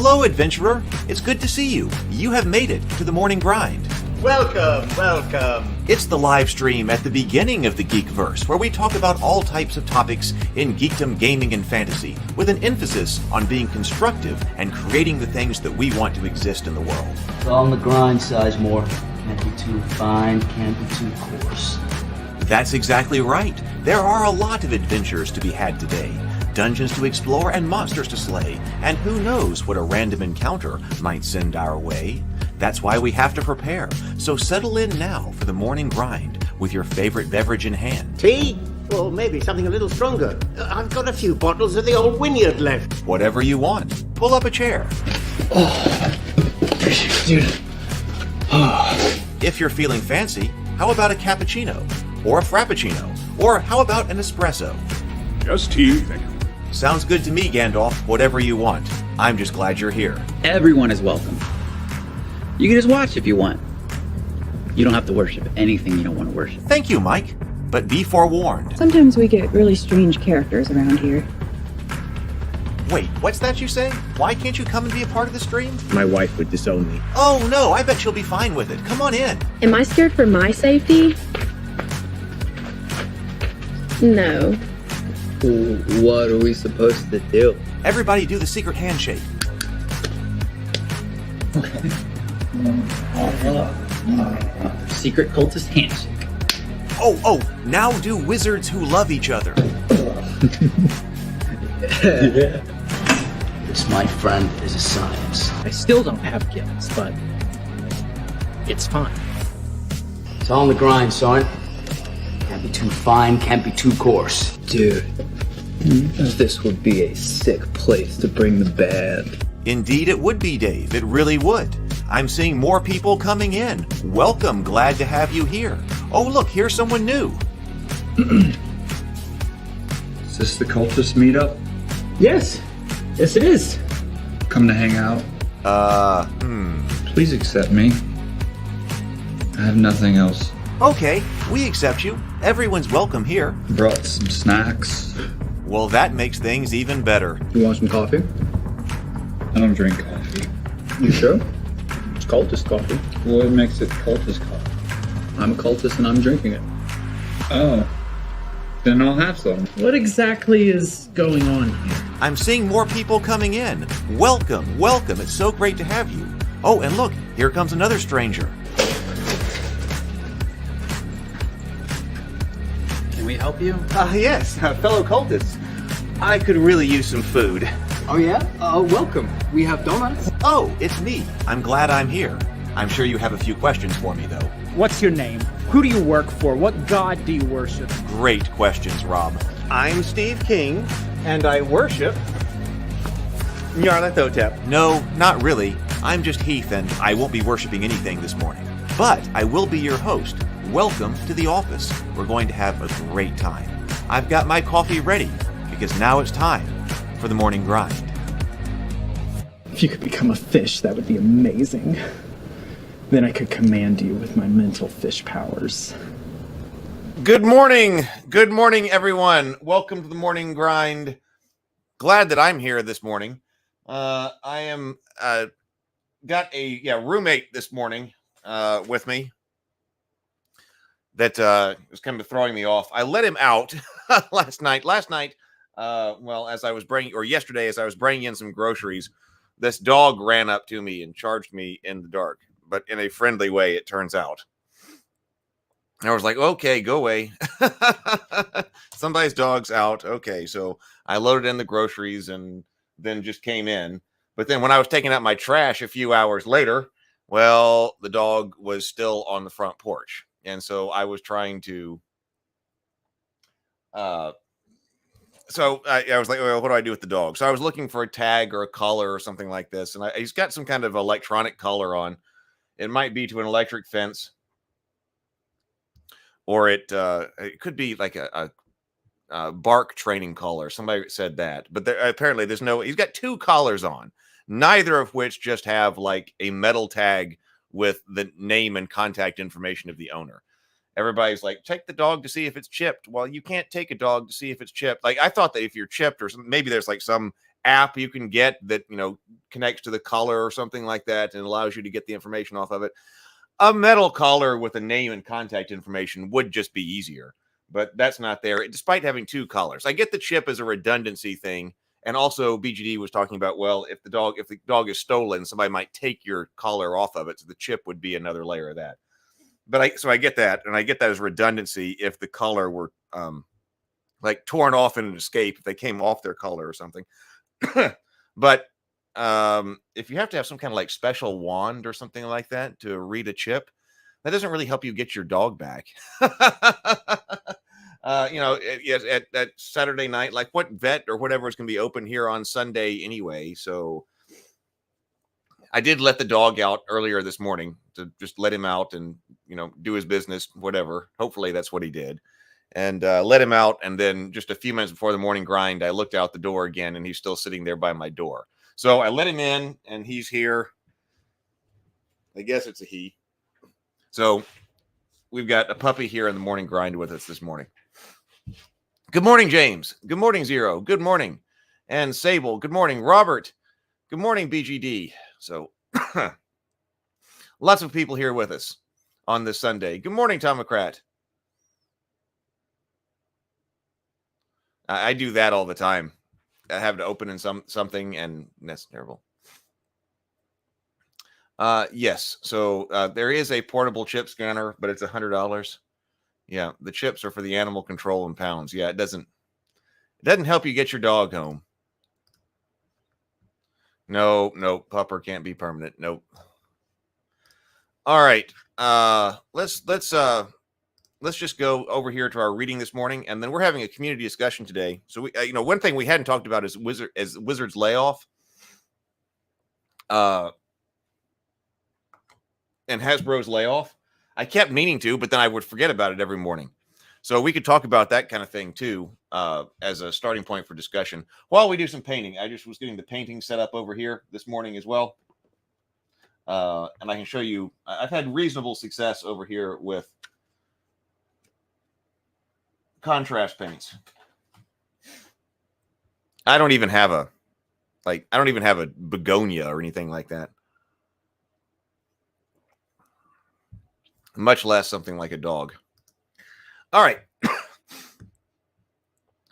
Hello, adventurer. It's good to see you. You have made it to the morning grind. Welcome, welcome. It's the live stream at the beginning of the Geekverse, where we talk about all types of topics in geekdom, gaming, and fantasy, with an emphasis on being constructive and creating the things that we want to exist in the world. It's all on the grind, Sizemore. Can't be too fine, can't be too coarse. That's exactly right. There are a lot of adventures to be had today. Dungeons to explore and monsters to slay, and who knows what a random encounter might send our way. That's why we have to prepare, so settle in now for the morning grind with your favorite beverage in hand. Tea? Or maybe something a little stronger. I've got a few bottles of the old Wynyard left. Whatever you want. Pull up a chair. Dude. If you're feeling fancy, how about a cappuccino? Or a frappuccino? Or how about an espresso? Just tea, thank you. Sounds good to me, Gandalf. Whatever you want. I'm just glad you're here. Everyone is welcome. You can just watch if you want. You don't have to worship anything you don't want to worship. Thank you, Mike. But be forewarned. Sometimes we get really strange characters around here. Wait, what's that you say? Why can't you come and be a part of the stream? My wife would disown me. Oh no, I bet she'll be fine with it. Come on in. Am I scared for my safety? No. What are we supposed to do? Everybody do the secret handshake. Secret cultist handshake. Oh, now do wizards who love each other. This, my friend, is a science. I still don't have gifts, but it's fine. It's all on the grind, son. Can't be too fine, can't be too coarse. Dude, this would be a sick place to bring the band. Indeed it would be, Dave. It really would. I'm seeing more people coming in. Welcome. Glad to have you here. Oh, look, here's someone new. Is this the cultist meetup? Yes it is. Come to hang out? Please accept me. I have nothing else. Okay, we accept you. Everyone's welcome here. Brought some snacks. Well, that makes things even better. You want some coffee? I don't drink coffee. You sure? It's cultist coffee. What makes it cultist coffee? I'm a cultist and I'm drinking it. Oh. Then I'll have some. What exactly is going on here? I'm seeing more people coming in. Welcome. It's so great to have you. Oh, and look, here comes another stranger. Can we help you? Yes, fellow cultists. I could really use some food. Oh yeah? Welcome. We have donuts. Oh, it's me. I'm glad I'm here. I'm sure you have a few questions for me, though. What's your name? Who do you work for? What god do you worship? Great questions, Rob. I'm Steve King, and I worship Nyarlathotep. No, not really. I'm just Heath, and I won't be worshiping anything this morning. But I will be your host. Welcome to the office. We're going to have a great time. I've got my coffee ready, because now it's time for the morning grind. If you could become a fish, that would be amazing. Then I could command you with my mental fish powers. Good morning, everyone. Welcome to the morning grind. Glad that I'm here this morning. I am got a roommate this morning with me that was kind of throwing me off. I let him out last night. Yesterday, as I was bringing in some groceries, this dog ran up to me and charged me in the dark, but in a friendly way, it turns out. I was like, okay, go away. Somebody's dog's out. Okay, so I loaded in the groceries and then just came in. But then when I was taking out my trash a few hours later, well, the dog was still on the front porch. And so I was trying to... So I was like, well, what do I do with the dog? So I was looking for a tag or a collar or something like this. And he's got some kind of electronic collar on. It might be to an electric fence. Or it could be like a bark training collar. Somebody said that. But apparently he's got two collars on. Neither of which just have like a metal tag with the name and contact information of the owner. Everybody's like, take the dog to see if it's chipped. Well, you can't take a dog to see if it's chipped. Like, I thought that if you're chipped or maybe there's like some app you can get that, connects to the collar or something like that and allows you to get the information off of it. A metal collar with a name and contact information would just be easier, but that's not there, despite having 2 collars. I get the chip as a redundancy thing. And also BGD was talking about, well, if the dog is stolen, somebody might take your collar off of it. So the chip would be another layer of that. But I get that. And I get that as redundancy if the collar were like torn off in an escape, if they came off their collar or something. But if you have to have some kind of like special wand or something like that to read a chip, that doesn't really help you get your dog back. At Saturday night, like what vet or whatever is going to be open here on Sunday anyway. So I did let the dog out earlier this morning to just let him out and, do his business, whatever. Hopefully that's what he did. And let him out. And then just a few minutes before the morning grind, I looked out the door again and he's still sitting there by my door. So I let him in and he's here. I guess it's a he. So we've got a puppy here in the morning grind with us this morning. Good morning, James. Good morning, Zero. Good morning. And Sable. Good morning, Robert. Good morning, BGD. So lots of people here with us on this Sunday. Good morning, Tomocrat. I do that all the time. I have to open in something, and that's terrible. Yes. So there is a portable chip scanner, but it's $100. Yeah, the chips are for the animal control in pounds. Yeah, it doesn't help you get your dog home. No, pupper can't be permanent. Nope. All right. Let's just go over here to our reading this morning, and then we're having a community discussion today. So we, one thing we hadn't talked about is Wizard's layoff. And Hasbro's layoff. I kept meaning to, but then I would forget about it every morning. So we could talk about that kind of thing too, as a starting point for discussion while we do some painting. I just was getting the painting set up over here this morning as well. And I can show you, I've had reasonable success over here with contrast paints. I don't even have a begonia or anything like that. Much less something like a dog. All right.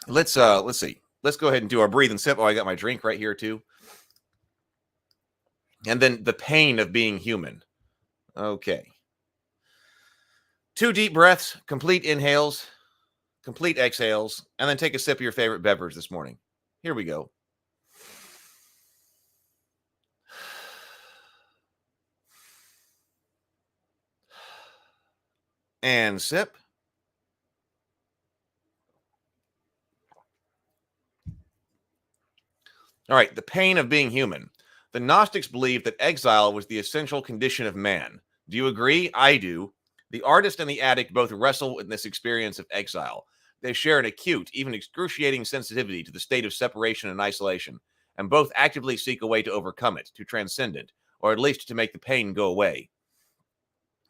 Let's see. Let's go ahead and do our breathe and sip. Oh, I got my drink right here too. And then the pain of being human. Okay. 2 deep breaths, complete inhales, complete exhales, and then take a sip of your favorite beverage this morning. Here we go. And sip. All right, the pain of being human. The Gnostics believed that exile was the essential condition of man. Do you agree? I do. The artist and the addict both wrestle with this experience of exile. They share an acute, even excruciating sensitivity to the state of separation and isolation, and both actively seek a way to overcome it, to transcend it, or at least to make the pain go away.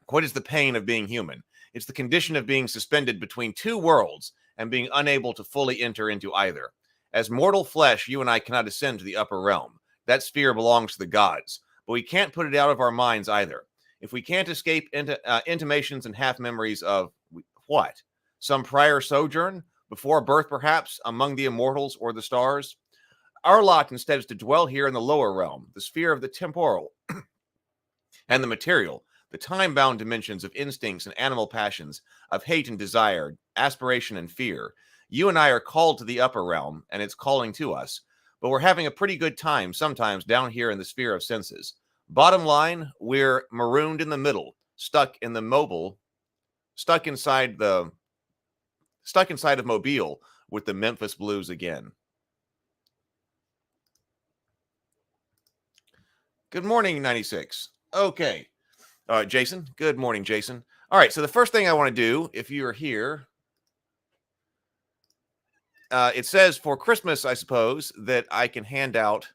What is the pain of being human? It's the condition of being suspended between 2 worlds and being unable to fully enter into either. As mortal flesh, you and I cannot ascend to the upper realm. That sphere belongs to the gods, but we can't put it out of our minds either. If we can't escape into intimations and half memories of what? Some prior sojourn, before birth perhaps, among the immortals or the stars? Our lot instead is to dwell here in the lower realm, the sphere of the temporal and the material, the time-bound dimensions of instincts and animal passions, of hate and desire, aspiration and fear. You and I are called to the upper realm, and it's calling to us. But we're having a pretty good time sometimes down here in the sphere of senses. Bottom line, we're marooned in the middle, stuck inside of Mobile with the Memphis Blues again. Good morning, 96. Okay. Jason. Good morning, Jason. All right. So the first thing I want to do, if you're here, it says for Christmas, I suppose, that I can hand out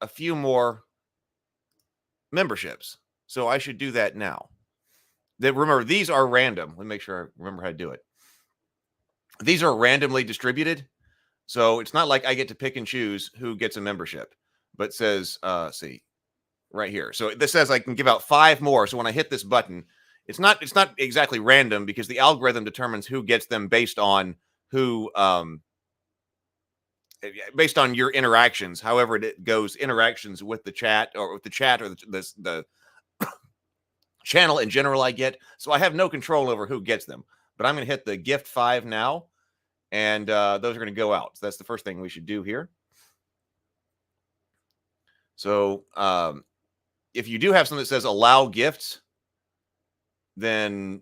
a few more memberships. So I should do that now. Remember, these are random. Let me make sure I remember how to do it. These are randomly distributed. So it's not like I get to pick and choose who gets a membership, but says, see, right here. So this says I can give out 5 more. So when I hit this button, it's not exactly random because the algorithm determines who gets them based on who, based on your interactions. However it goes, interactions with the chat or the channel in general I get. So I have no control over who gets them. But I'm going to hit the gift 5 now, and those are going to go out. So that's the first thing we should do here. So if you do have something that says allow gifts, then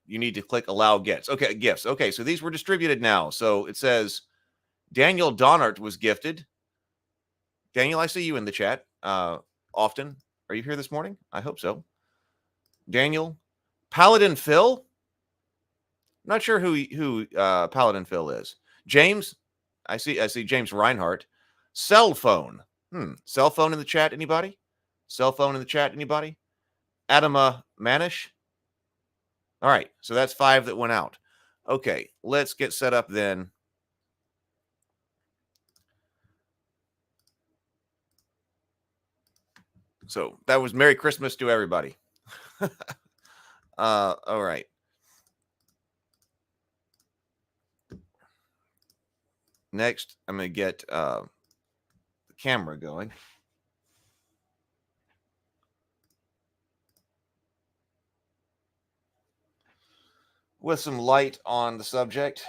you need to click allow gifts. Okay, gifts. Okay, so these were distributed now. So it says Daniel Donnart was gifted. Daniel, I see you in the chat often. Are you here this morning? I hope so. Daniel. Paladin Phil? Not sure who Paladin Phil is. James, I see James Reinhardt. Cell phone. Cell phone in the chat, anybody? Cell phone in the chat, anybody? Adama Manish. All right, so that's 5 that went out. Okay, let's get set up then. So that was Merry Christmas to everybody. All right. Next, I'm going to get the camera going. With some light on the subject.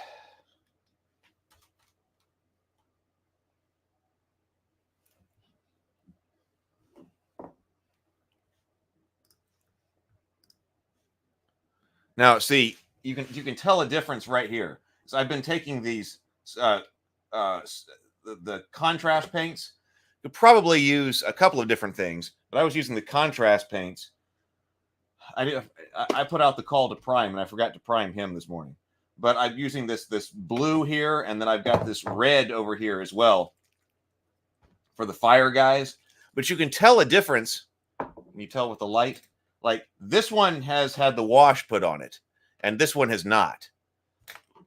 Now, see, you can tell a difference right here. So I've been taking these the contrast paints. Could probably use a couple of different things, but I was using the contrast paints. I put out the call to prime, and I forgot to prime him this morning. But I'm using this blue here, and then I've got this red over here as well for the fire guys. But you can tell a difference. Can you tell with the light? Like this one has had the wash put on it, and this one has not.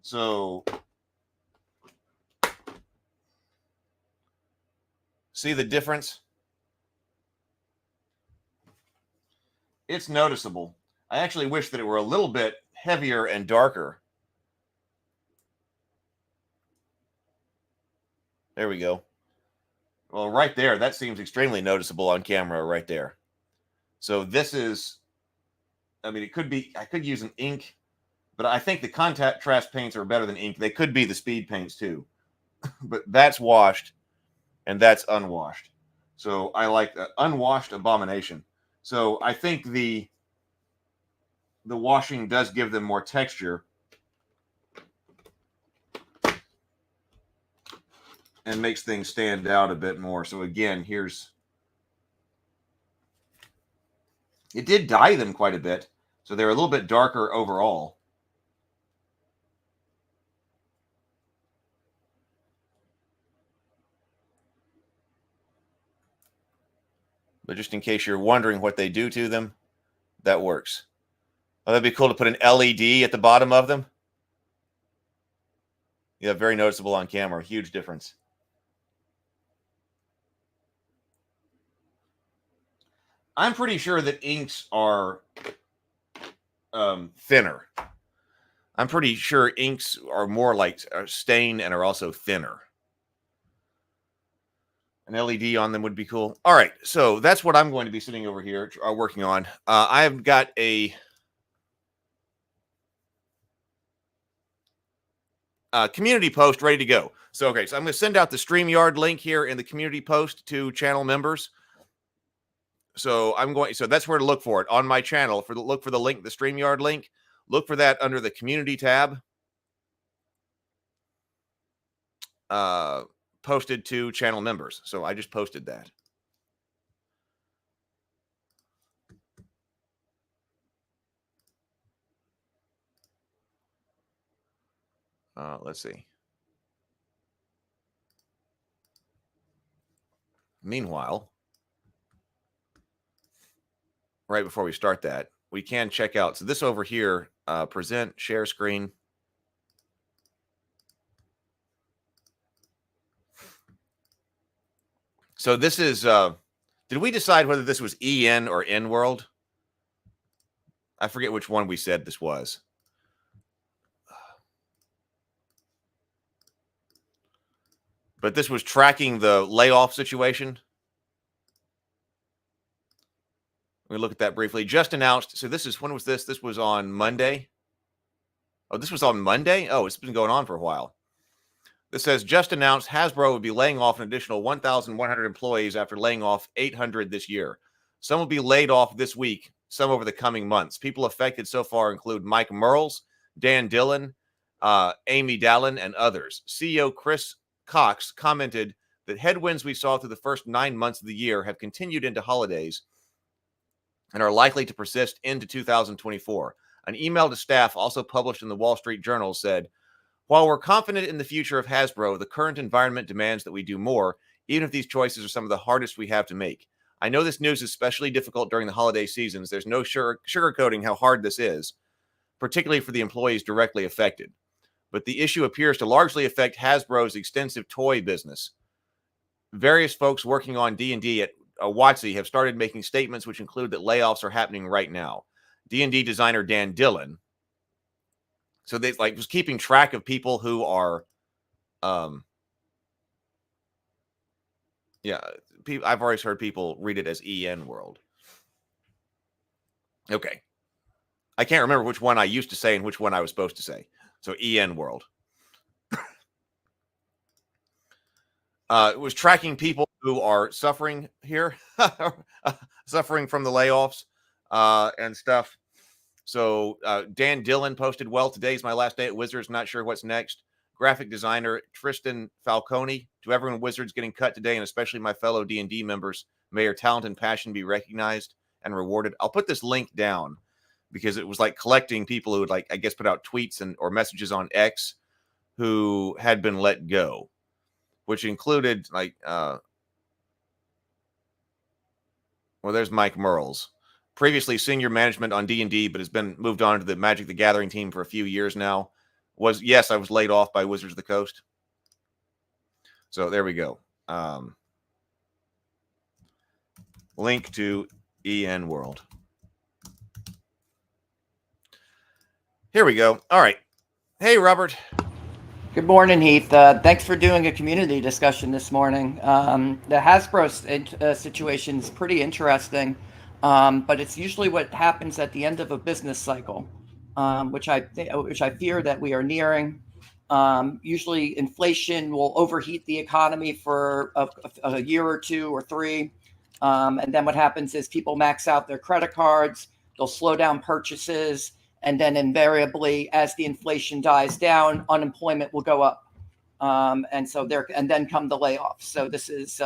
So see the difference? It's noticeable. I actually wish that it were a little bit heavier and darker. There we go. Well, right there, that seems extremely noticeable on camera right there. So this is, I mean, it could be, I could use an ink, but I think the contrast paints are better than ink. They could be the speed paints too, but that's washed and that's unwashed. So I like the unwashed abomination. So I think the washing does give them more texture and makes things stand out a bit more. So again, it did dye them quite a bit. So they're a little bit darker overall. But just in case you're wondering what they do to them, that works. Oh, that'd be cool to put an LED at the bottom of them. Yeah, very noticeable on camera. Huge difference. I'm pretty sure that inks are thinner. I'm pretty sure inks are more like stain and are also thinner. An LED on them would be cool. All right, so that's what I'm going to be sitting over here working on. I've got a community post ready to go. So, okay, so I'm going to send out the StreamYard link here in the community post to channel members. So so that's where to look for it on my channel. Look for the link, the StreamYard link. Look for that under the community tab. Posted to channel members. So I just posted that. Let's see. Meanwhile, right before we start that, we can check out. So this over here, present, share screen. So this is, did we decide whether this was EN or N World? I forget which one we said this was. But this was tracking the layoff situation. We look at that briefly. Just announced. So this is, when was this? This was on Monday. Oh, this was on Monday? Oh, it's been going on for a while. This says, just announced Hasbro will be laying off an additional 1,100 employees after laying off 800 this year. Some will be laid off this week, some over the coming months. People affected so far include Mike Merles, Dan Dillon, Amy Dallin, and others. CEO Chris Cox commented that headwinds we saw through the first 9 months of the year have continued into holidays and are likely to persist into 2024. An email to staff also published in the Wall Street Journal said, while we're confident in the future of Hasbro, the current environment demands that we do more, even if these choices are some of the hardest we have to make. I know this news is especially difficult during the holiday seasons. There's no sugarcoating how hard this is, particularly for the employees directly affected. But the issue appears to largely affect Hasbro's extensive toy business. Various folks working on D&D at WotC have started making statements which include that layoffs are happening right now. D&D designer Dan Dillon. So they was keeping track of people who are, I've always heard people read it as EN World. Okay. I can't remember which one I used to say and which one I was supposed to say. So EN World. It was tracking people who are suffering here, suffering from the layoffs and stuff. So Dan Dillon posted, well, today's my last day at Wizards. Not sure what's next. Graphic designer Tristan Falcone. To everyone at Wizards getting cut today, and especially my fellow D&D members, may your talent and passion be recognized and rewarded. I'll put this link down because it was like collecting people who would, like, I guess, put out tweets or messages on X who had been let go, which included there's Mike Merles. Previously senior management on D&D, but has been moved on to the Magic the Gathering team for a few years now. I was laid off by Wizards of the Coast. So there we go. Link to EN World. Here we go. All right. Hey, Robert. Good morning, Heath. Thanks for doing a community discussion this morning. The Hasbro situation is pretty interesting. But it's usually what happens at the end of a business cycle, which I fear that we are nearing. Usually, inflation will overheat the economy for a year or two or three, and then what happens is people max out their credit cards. They'll slow down purchases, and then invariably, as the inflation dies down, unemployment will go up, and then come the layoffs. So this is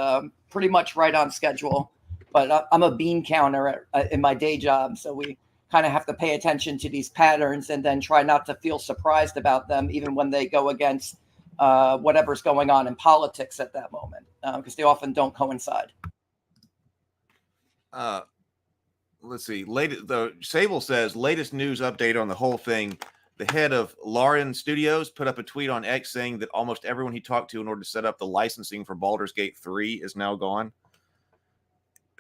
pretty much right on schedule. But I'm a bean counter in my day job, so we kind of have to pay attention to these patterns and then try not to feel surprised about them, even when they go against whatever's going on in politics at that moment, because they often don't coincide. Let's see. Sable says, latest news update on the whole thing. The head of Larian Studios put up a tweet on X saying that almost everyone he talked to in order to set up the licensing for Baldur's Gate 3 is now gone.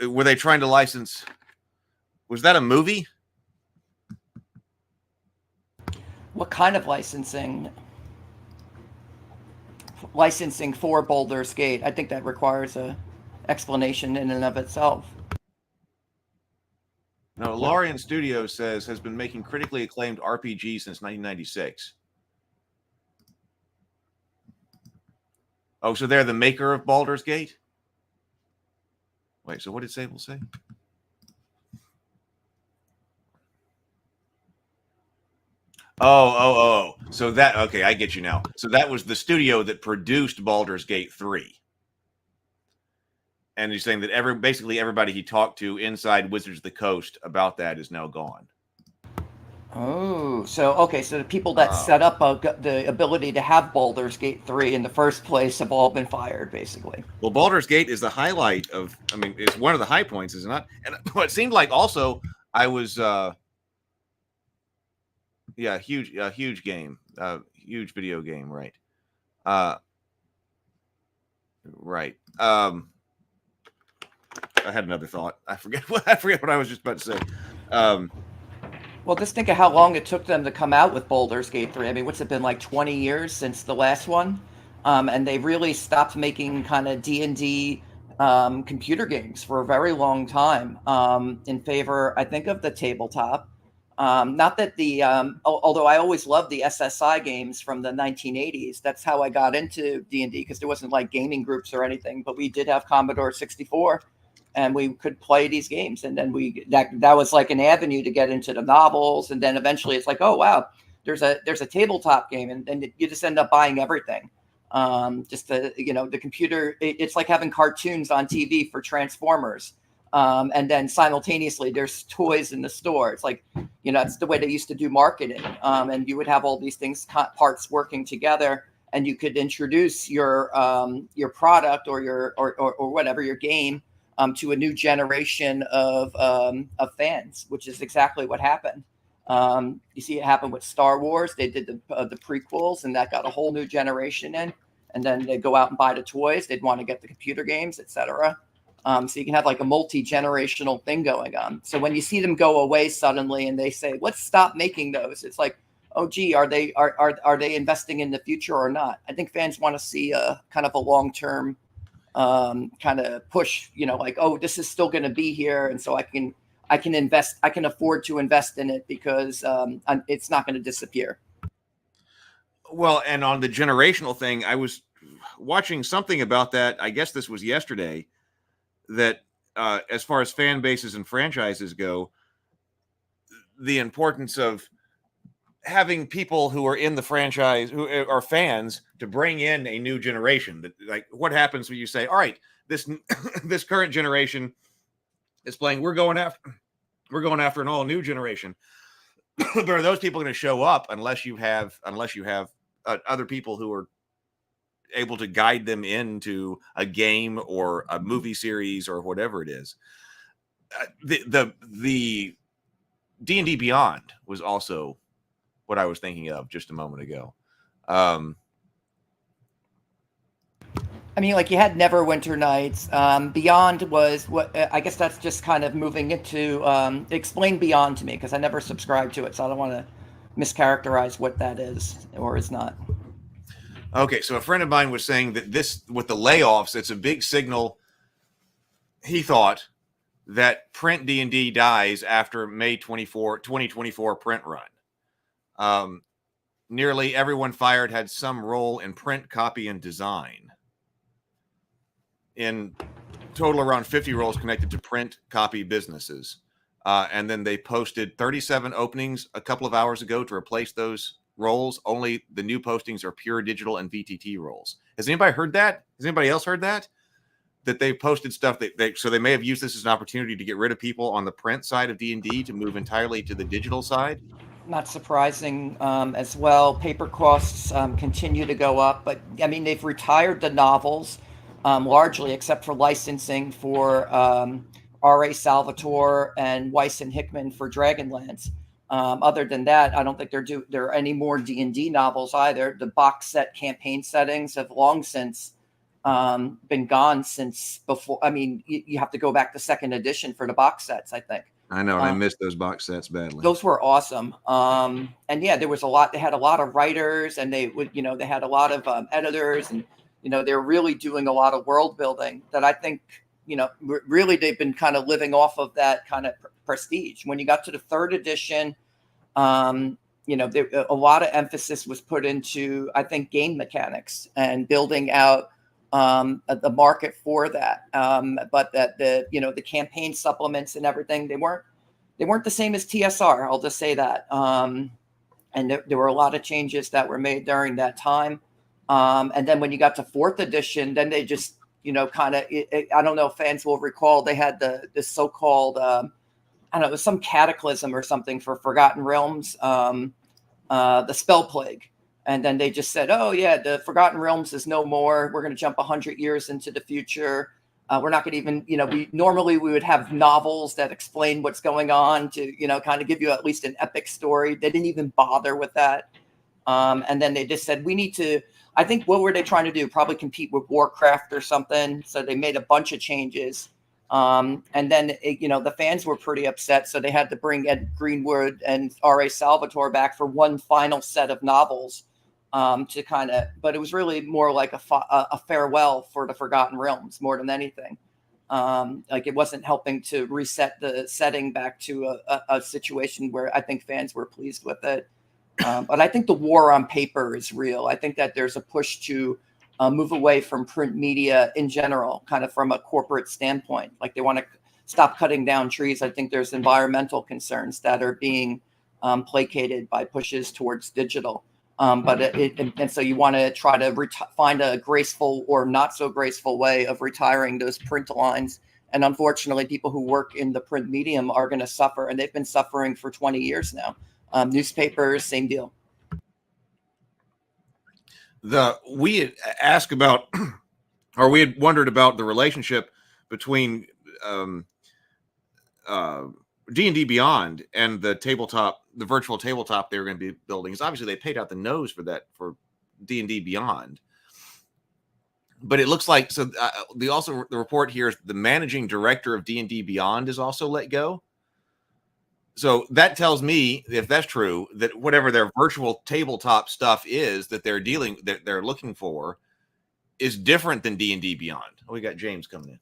Were they trying to license? Was that a movie? What kind of licensing? Licensing for Baldur's Gate. I think that requires a explanation in and of itself. No, Larian Studios says has been making critically acclaimed RPGs since 1996. Oh, so they're the maker of Baldur's Gate? Wait, so what did Sable say? Oh. So okay, I get you now. So that was the studio that produced Baldur's Gate 3. And he's saying that basically everybody he talked to inside Wizards of the Coast about that is now gone. Oh, so the people that set up the ability to have Baldur's Gate 3 in the first place have all been fired, basically. Well, Baldur's Gate is the highlight of, it's one of the high points, is it not? And what seemed like also, I was, huge game, huge video game, right? Right. had another thought. I forget what I was just about to say. Well, just think of how long it took them to come out with Baldur's Gate 3. I mean, what's it been, like 20 years since the last one? And they really stopped making kind of D&D computer games for a very long time in favor, I think, of the tabletop. Not that although I always loved the SSI games from the 1980s. That's how I got into D&D, because there wasn't like gaming groups or anything, but we did have Commodore 64. And we could play these games, and then that was like an avenue to get into the novels, and then eventually it's like, oh wow, there's a tabletop game, and then you just end up buying everything. The computer, it's like having cartoons on TV for Transformers, and then simultaneously there's toys in the store. It's like, it's the way they used to do marketing, and you would have all these things parts working together, and you could introduce your product or whatever, your game. To a new generation of fans, which is exactly what happened. You see it happen with Star Wars. They did the prequels, and that got a whole new generation in. And then they go out and buy the toys. They'd want to get the computer games, etc. So you can have like a multi-generational thing going on. So when you see them go away suddenly, and they say, "Let's stop making those," it's like, oh gee, are they investing in the future or not? I think fans want to see a kind of a long-term kind of push, like, oh, this is still going to be here, and so I can invest, I can afford to invest in it because it's not going to disappear. Well, and on the generational thing, I was watching something about that. I guess this was yesterday. That as far as fan bases and franchises go, the importance of having people who are in the franchise, who are fans, to bring in a new generation. That, like, what happens when you say, all right, this this current generation is playing, we're going after an all new generation. But are those people going to show up unless you have other people who are able to guide them into a game or a movie series or whatever it is? The D&D Beyond was also what I was thinking of just a moment ago. I mean, like, you had Neverwinter Nights. Beyond was what, I guess that's just kind of moving into, explain Beyond to me, because I never subscribed to it, so I don't want to mischaracterize what that is or is not. Okay, so a friend of mine was saying that this, with the layoffs, it's a big signal, he thought, that print D&D dies after May 2024 print run. Nearly everyone fired had some role in print, copy, and design. In total, around 50 roles connected to print, copy businesses. And then they posted 37 openings a couple of hours ago to replace those roles. Only the new postings are pure digital and VTT roles. Has anybody heard that? Has anybody else heard that? That they posted stuff so they may have used this as an opportunity to get rid of people on the print side of D&D to move entirely to the digital side? Not surprising as well. Paper costs continue to go up, but I mean, they've retired the novels largely, except for licensing for R.A. Salvatore and Weiss and Hickman for Dragonlance. Other than that, I don't think there are any more D&D novels either. The box set campaign settings have long since been gone since before. I mean, you have to go back to second edition for the box sets, I think. I know, and I missed those box sets badly. Those were awesome. And yeah, there was a lot. They had a lot of writers, and they had a lot of editors, and they're really doing a lot of world building that I think, really they've been kind of living off of that kind of prestige. When you got to the third edition, a lot of emphasis was put into, I think, game mechanics and building out the market for that. But that the campaign supplements and everything, they weren't the same as TSR. I'll just say that. And there were a lot of changes that were made during that time. And then when you got to fourth edition, then they just, kind of, I don't know if fans will recall, they had the so-called, I don't know, it was some cataclysm or something for Forgotten Realms, the Spell Plague. And then they just said, oh yeah, the Forgotten Realms is no more. We're going to jump 100 years into the future. We're not going to even, we would have novels that explain what's going on to, kind of give you at least an epic story. They didn't even bother with that. And then they just said, we need to, I think, what were they trying to do? Probably compete with Warcraft or something. So they made a bunch of changes. And then, the fans were pretty upset, so they had to bring Ed Greenwood and R.A. Salvatore back for one final set of novels to kind of, but it was really more like a farewell for the Forgotten Realms more than anything. Like it wasn't helping to reset the setting back to a situation where I think fans were pleased with it. But I think the war on paper is real. I think that there's a push to move away from print media in general, kind of from a corporate standpoint. Like they want to stop cutting down trees. I think there's environmental concerns that are being placated by pushes towards digital. And so you want to try to find a graceful or not so graceful way of retiring those print lines. And unfortunately, people who work in the print medium are going to suffer, and they've been suffering for 20 years now. Newspapers, same deal. We had asked about, or we had wondered about the relationship between D&D Beyond and the virtual tabletop they were going to be building. Because obviously they paid out the nose for that for D&D Beyond. But it looks like the report here is the managing director of D&D Beyond is also let go. So that tells me, if that's true, that whatever their virtual tabletop stuff is that they're looking for is different than D&D Beyond. Oh, we got James coming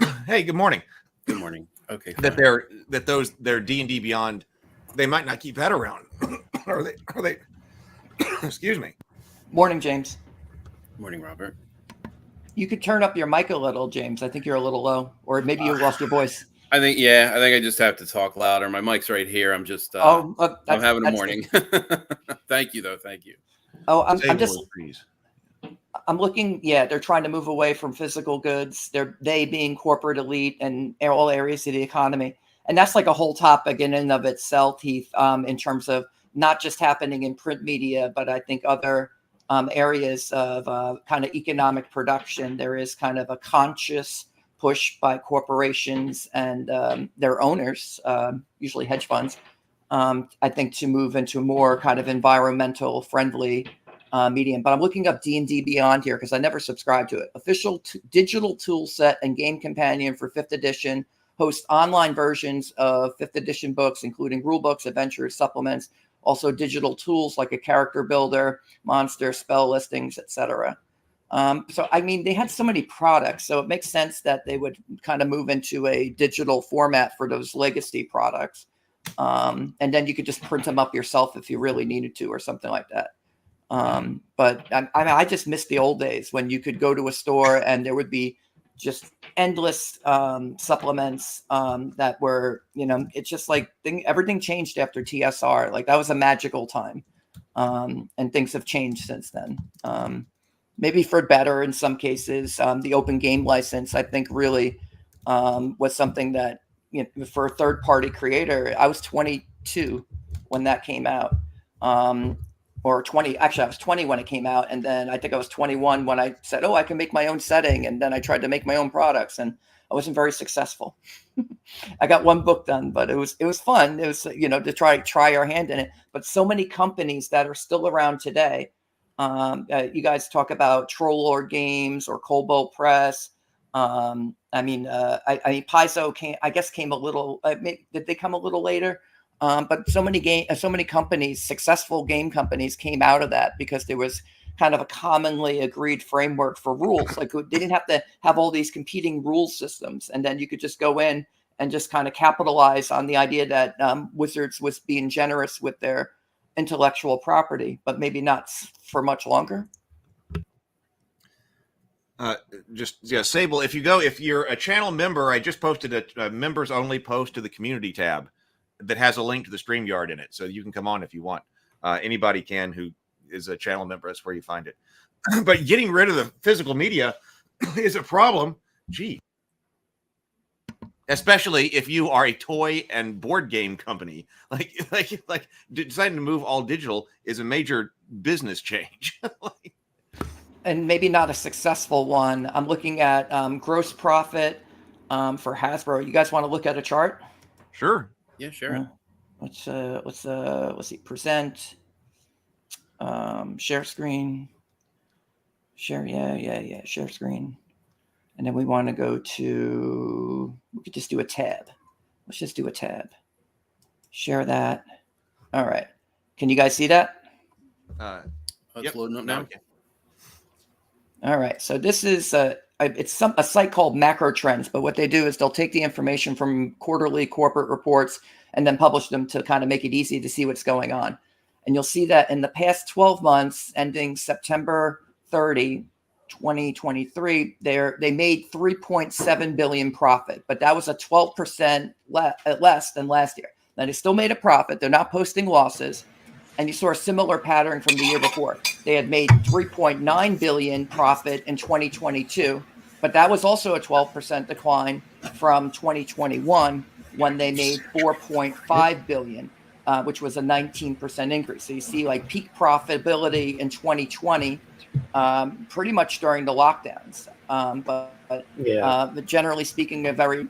in. Hey, good morning. Good morning. Okay. Their D&D Beyond, they might not keep that around. Are they? Excuse me. Morning, James. Morning, Robert. You could turn up your mic a little, James. I think you're a little low, or maybe you lost your voice. I think I just have to talk louder. My mic's right here. I'm just I'm having a morning. Thank you, though. Thank you. Oh, I'm looking. Yeah, they're trying to move away from physical goods. They being corporate elite and all areas of the economy, and that's like a whole topic in and of itself, Heath. In terms of not just happening in print media, but I think other areas of kind of economic production. There is kind of a conscious push by corporations and their owners, usually hedge funds, I think, to move into more kind of environmental friendly medium. But I'm looking up D&D Beyond here because I never subscribed to it. Official digital tool set and game companion for 5th edition. Hosts online versions of 5th edition books, including rule books, adventures, supplements, also digital tools like a character builder, monster, spell listings, etc. So, I mean, they had so many products, so it makes sense that they would kind of move into a digital format for those legacy products. And then you could just print them up yourself if you really needed to or something like that. But I just miss the old days when you could go to a store and there would be just endless supplements that were, it's just like everything changed after TSR. Like that was a magical time. And things have changed since then. Maybe for better in some cases. The open game license, I think, really was something that, for a third party creator, I was 22 when that came out. Or 20, actually I was 20 when it came out. And then I think I was 21 when I said, I can make my own setting. And then I tried to make my own products and I wasn't very successful. I got one book done, but it was fun. It was, to try our hand in it. But so many companies that are still around today. You guys talk about Troll Lord Games or Cobalt Press. Paizo came a little, did they come a little later? But so many companies, successful game companies, came out of that because there was kind of a commonly agreed framework for rules. Like they didn't have to have all these competing rule systems, and then you could just go in and just kind of capitalize on the idea that Wizards was being generous with their intellectual property, but maybe not for much longer. Sable, if you're a channel member, I just posted a members only post to the community tab that has a link to the StreamYard in it. So you can come on if you want. Anybody can who is a channel member. That's where you find it. But getting rid of the physical media is a problem. Gee. Especially if you are a toy and board game company. Like deciding to move all digital is a major business change. And maybe not a successful one. I'm looking at gross profit for Hasbro. You guys want to look at a chart? Sure. Yeah, sure. Let's see. Present. Share screen. Share. Yeah. Share screen. And then we want to go to, we could just do a tab. Let's just do a tab. Share that. All right. Can you guys see that? It's loading up now. All right. So this is a site called Macro Trends, but what they do is they'll take the information from quarterly corporate reports and then publish them to kind of make it easy to see what's going on. And you'll see that in the past 12 months, ending September 30, 2023, they made 3.7 billion profit, but that was a 12% less than last year. Now they still made a profit. They're not posting losses. And you saw a similar pattern from the year before. They had made 3.9 billion profit in 2022, but that was also a 12% decline from 2021 when they made 4.5 billion, which was a 19% increase. So you see like peak profitability in 2020, pretty much during the lockdowns. But generally speaking, Hasbro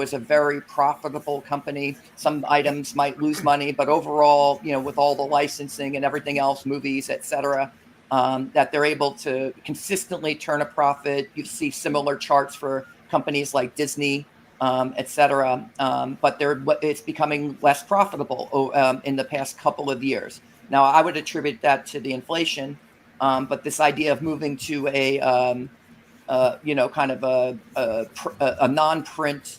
is a very profitable company. Some items might lose money, but overall, with all the licensing and everything else, movies, etc., that they're able to consistently turn a profit. You see similar charts for companies like Disney, etc. But it's becoming less profitable in the past couple of years. Now, I would attribute that to the inflation, but this idea of moving to a kind of a non-print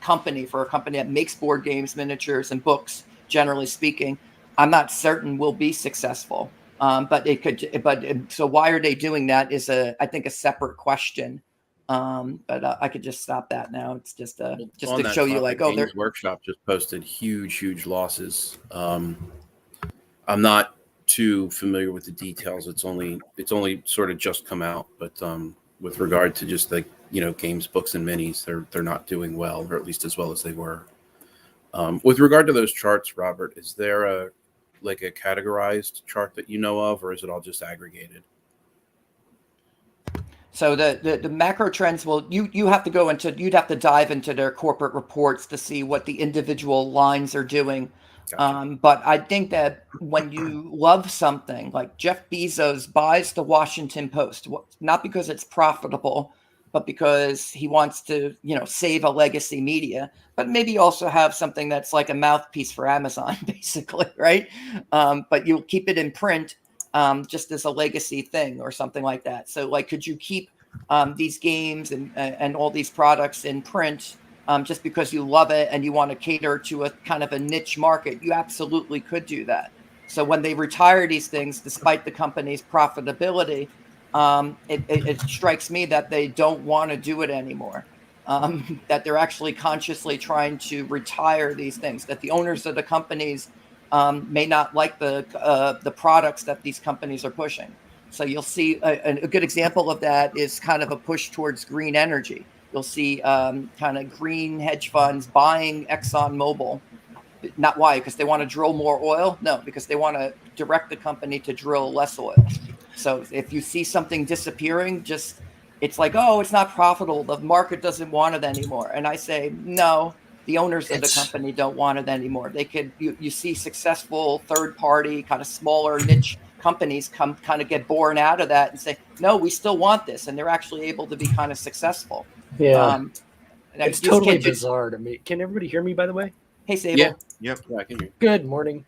company, for a company that makes board games, miniatures, and books, generally speaking, I'm not certain will be successful. But it could. But so why are they doing that is I think a separate question. But I could just stop that now. It's just to show you, like, Games Workshop just posted huge losses. I'm not too familiar with the details. It's only sort of just come out, but with regard to just like games, books, and minis, they're not doing well, or at least as well as they were. With regard to those charts, Robert, is there a categorized chart that you know of, or is it all just aggregated? So the macro trends you'd have to dive into their corporate reports to see what the individual lines are doing. Gotcha. But I think that when you love something, like Jeff Bezos buys the Washington Post, not because it's profitable, but because he wants to, save a legacy media, but maybe also have something that's like a mouthpiece for Amazon, basically, right? But you'll keep it in print just as a legacy thing or something like that. So, like, could you keep these games and all these products in print just because you love it and you want to cater to a kind of a niche market? You absolutely could do that. So when they retire these things, despite the company's profitability, it strikes me that they don't want to do it anymore. That they're actually consciously trying to retire these things, that the owners of the companies may not like the products that these companies are pushing. So you'll see a good example of that is kind of a push towards green energy. You'll see kind of green hedge funds buying ExxonMobil. Not why? Because they want to drill more oil? No, because they want to direct the company to drill less oil. So if you see something disappearing, it's like, oh, it's not profitable. The market doesn't want it anymore. And I say, no, the owners of the company don't want it anymore. They could, you see successful third party, kind of smaller niche companies kind of get born out of that and say, no, we still want this. And they're actually able to be kind of successful. Yeah. It's totally bizarre to me. Can everybody hear me, by the way? Hey, Sable. Yeah. Yep. Yeah, I can hear you. Good morning.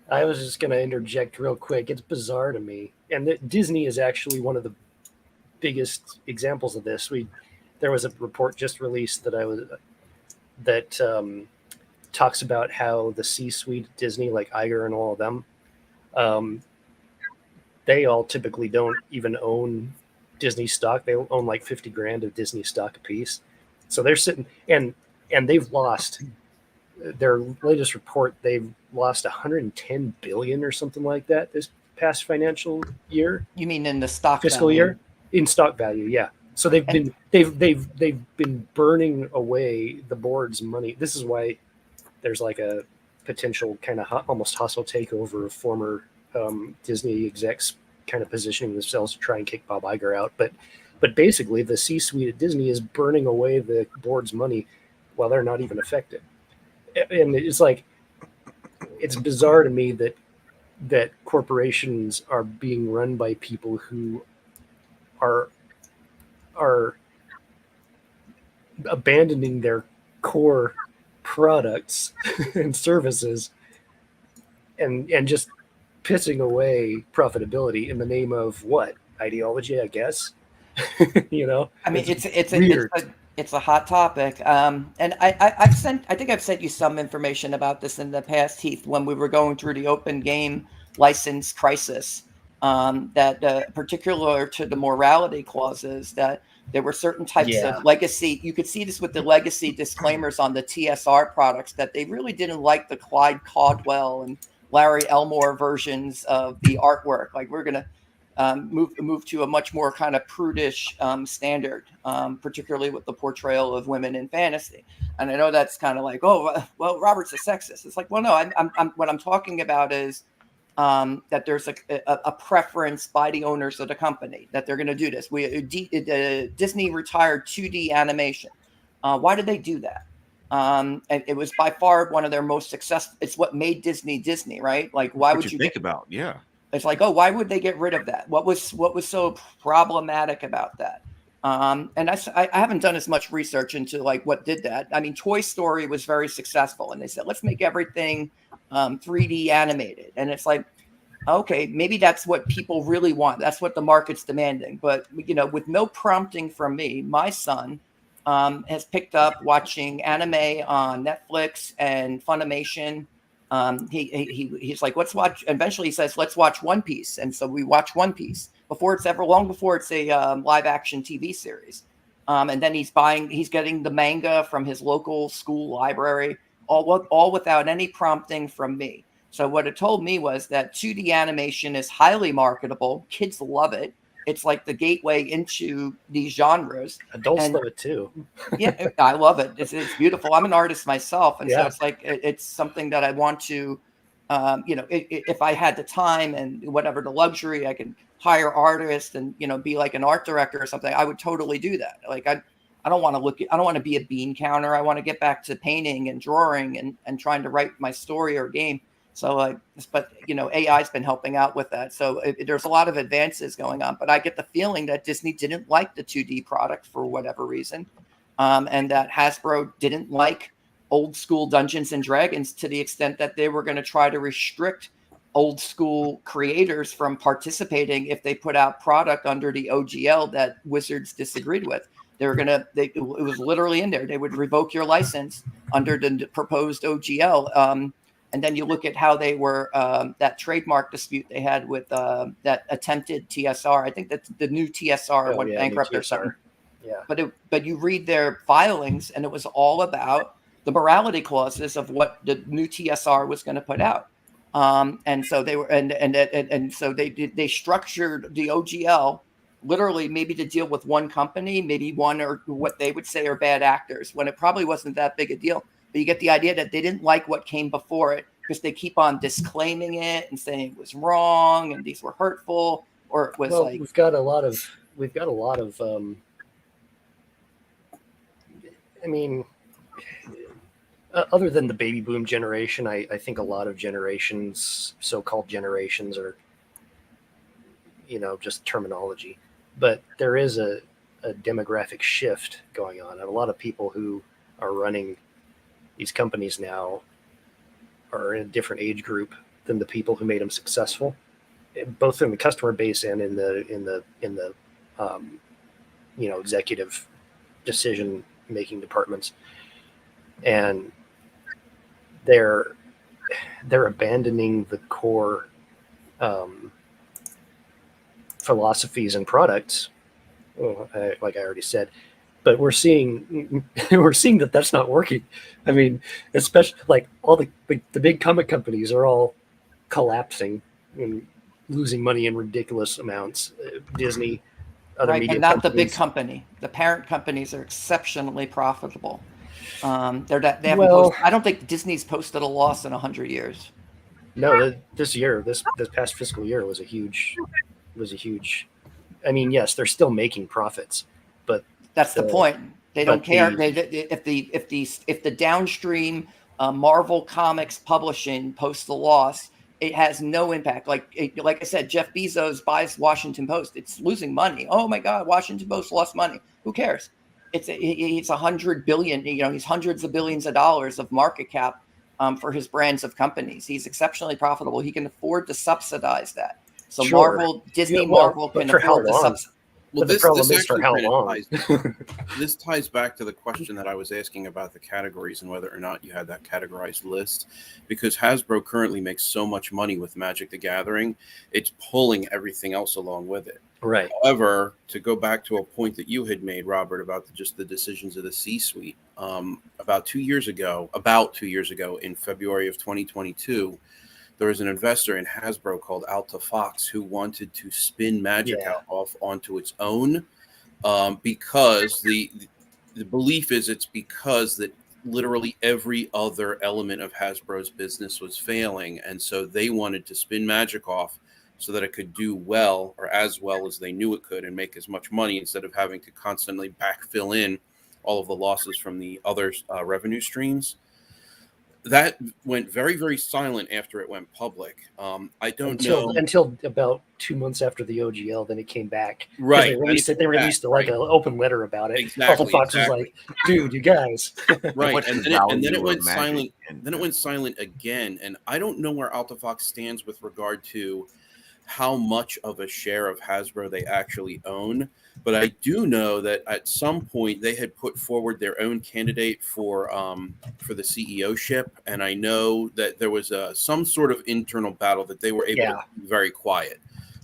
I was just going to interject real quick. It's bizarre to me. And Disney is actually one of the biggest examples of this. There was a report just released that talks about how the C-suite at Disney, like Iger and all of them, they all typically don't even own Disney stock. They own like 50 grand of Disney stock a piece. So they're sitting and they've lost their latest report. They've lost 110 billion or something like that this past financial year. You mean in the stock fiscal value? Year? In stock value, yeah. So they've been burning away the board's money. This is why there's like a potential kind of almost hostile takeover of former Disney execs kind of positioning themselves to try and kick Bob Iger out. But basically, the C-suite at Disney is burning away the board's money while they're not even affected. And it's bizarre to me that corporations are being run by people who are abandoning their core products and services and just pissing away profitability in the name of what? Ideology, I guess. You know, I mean, weird. It's a hot topic. And I think I've sent you some information about this in the past, Heath, when we were going through the open game license crisis. That particular to the morality clauses, that there were certain types of legacy. You could see this with the legacy disclaimers on the TSR products, that they really didn't like the Clyde Caldwell and Larry Elmore versions of the artwork. Like, we're going to move to a much more kind of prudish standard, particularly with the portrayal of women in fantasy. And I know that's kind of like, oh, well, Robert's a sexist. It's like, well, no, I'm what I'm talking about is that there's a preference by the owners of the company that they're going to do this. Disney retired 2D animation. Why did they do that? And it was by far one of their most successful. It's what made Disney, right? Like, why would you think about? Yeah. It's like, oh, why would they get rid of that? What was so problematic about that? And I haven't done as much research into like what did that. I mean, Toy Story was very successful, and they said, let's make everything 3D animated. And it's like, okay, maybe that's what people really want. That's what the market's demanding. But, you know, with no prompting from me, my son has picked up watching anime on Netflix and Funimation. He's like, let's watch. Eventually, he says, let's watch One Piece, and so we watch One Piece long before it's a live action TV series. And then he's getting the manga from his local school library, all without any prompting from me. So what it told me was that 2D animation is highly marketable. Kids love it. It's like the gateway into these genres. Adults love it too. Yeah, I love it. It's beautiful. I'm an artist myself, and so it's like it's something that I want to, if I had the time and whatever the luxury, I can hire artists and be like an art director or something. I would totally do that. Like I don't want to be a bean counter. I want to get back to painting and drawing and trying to write my story or game. So, but AI's been helping out with that. So there's a lot of advances going on. But I get the feeling that Disney didn't like the 2D product for whatever reason, and that Hasbro didn't like old school Dungeons and Dragons to the extent that they were going to try to restrict old school creators from participating if they put out product under the OGL that Wizards disagreed with. It was literally in there. They would revoke your license under the proposed OGL. And then you look at how they were, that trademark dispute they had with that attempted TSR. I think that's the new TSR went bankrupt or something. Yeah. But you read their filings, and it was all about the morality clauses of what the new TSR was going to put out. And so they were, and so they structured the OGL literally maybe to deal with one company, maybe one or what they would say are bad actors, when it probably wasn't that big a deal. But you get the idea that they didn't like what came before it because they keep on disclaiming it and saying it was wrong and these were hurtful, or it was like we've got a lot of I mean, other than the baby boom generation, I think a lot of generations, so-called generations, are just terminology. But there is a demographic shift going on, and a lot of people who are running these companies now are in a different age group than the people who made them successful, both in the customer base and in the executive decision making departments. And they're abandoning the core philosophies and products, like I already said. But we're seeing that that's not working. I mean, especially like all the big comic companies are all collapsing and losing money in ridiculous amounts. Disney, other media and not companies. the big company. The parent companies are exceptionally profitable. I don't think Disney's posted a loss in 100 years. No, this past fiscal year was a huge. I mean, yes, they're still making profits, but that's the point. They don't care. If the downstream Marvel Comics publishing posts a loss, it has no impact. Like I said, Jeff Bezos buys Washington Post. It's losing money. Oh my God, Washington Post lost money. Who cares? It's 100 billion. He's hundreds of billions of dollars of market cap for his brands of companies. He's exceptionally profitable. He can afford to subsidize that. So Sure. Marvel, Disney, Yeah, well, Marvel but can for how afford to long? subsidize. Well, But the problem is for actually how kind of long? this ties back to the question that I was asking about the categories and whether or not you had that categorized list, because Hasbro currently makes so much money with Magic the Gathering, it's pulling everything else along with it. Right. However, to go back to a point that you had made, Robert, about just the decisions of the C-suite, about 2 years ago, in February of 2022, there was an investor in Hasbro called Alta Fox who wanted to spin Magic out off onto its own, because the belief is it's because that literally every other element of Hasbro's business was failing, and so they wanted to spin Magic off so that it could do well, or as well as they knew it could, and make as much money instead of having to constantly backfill in all of the losses from the other revenue streams. That went very, very silent after it went public. I don't know until about 2 months after the OGL. Then it came back. Right. They released it. They released like an open letter about it. Exactly. Alta Fox was like, "Dude, you guys." Right. And then it went Magic silent. Then it went silent again. And I don't know where Alta Fox stands with regard to how much of a share of Hasbro they actually own. But I do know that at some point they had put forward their own candidate for the CEO-ship, and I know that there was some sort of internal battle that they were able to be very quiet.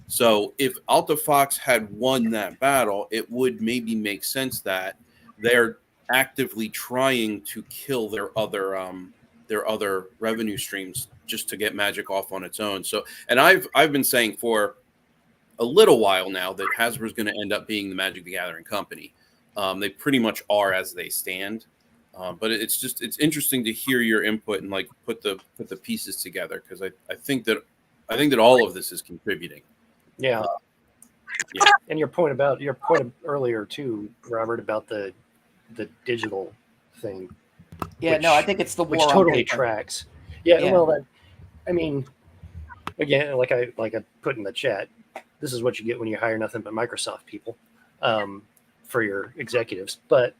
So if Alta Fox had won that battle, it would maybe make sense that they're actively trying to kill their other revenue streams just to get Magic off on its own. So, and I've been saying for a little while now that Hasbro is going to end up being the Magic the Gathering company. They pretty much are as they stand. But it's interesting to hear your input and like put the pieces together, because I think that all of this is contributing. Yeah. And your point earlier too, Robert, about the digital thing. Yeah, no, I think it's the war which on totally paper. tracks. Yeah, well, I mean, again, like I put in the chat, this is what you get when you hire nothing but Microsoft people for your executives. But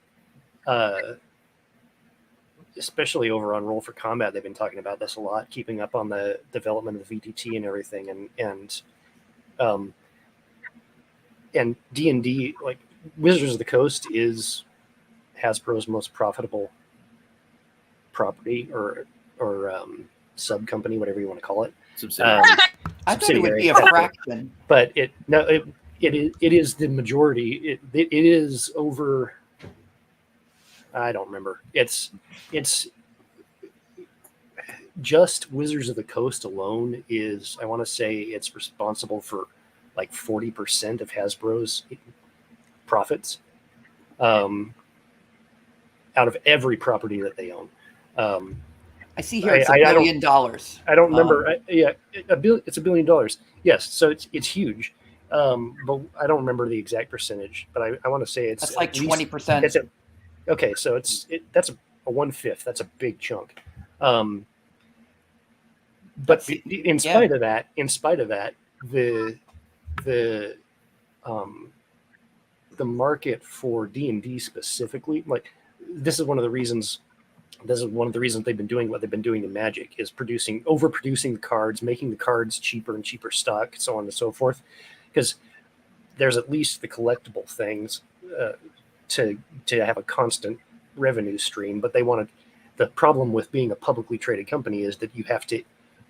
especially over on Roll for Combat, they've been talking about this a lot, keeping up on the development of the VTT and everything, and D&D, like Wizards of the Coast is Hasbro's most profitable property or sub company, whatever you want to call it. I thought it would be a fraction, but it is the majority. It is over. I don't remember. It's just Wizards of the Coast alone is, I want to say it's responsible for like 40% of Hasbro's profits out of every property that they own. I see here it's $1 billion. I don't remember. It's $1 billion. Yes, so it's huge. But I don't remember the exact percentage. But I want to say it's that's like 20%. It's okay, so that's a 1/5. That's a big chunk. But in spite of that, the market for D&D specifically, like this is one of the reasons they've been doing what they've been doing in Magic, is overproducing the cards, making the cards cheaper and cheaper stock, so on and so forth, because there's at least the collectible things to have a constant revenue stream. But the problem with being a publicly traded company is that you have to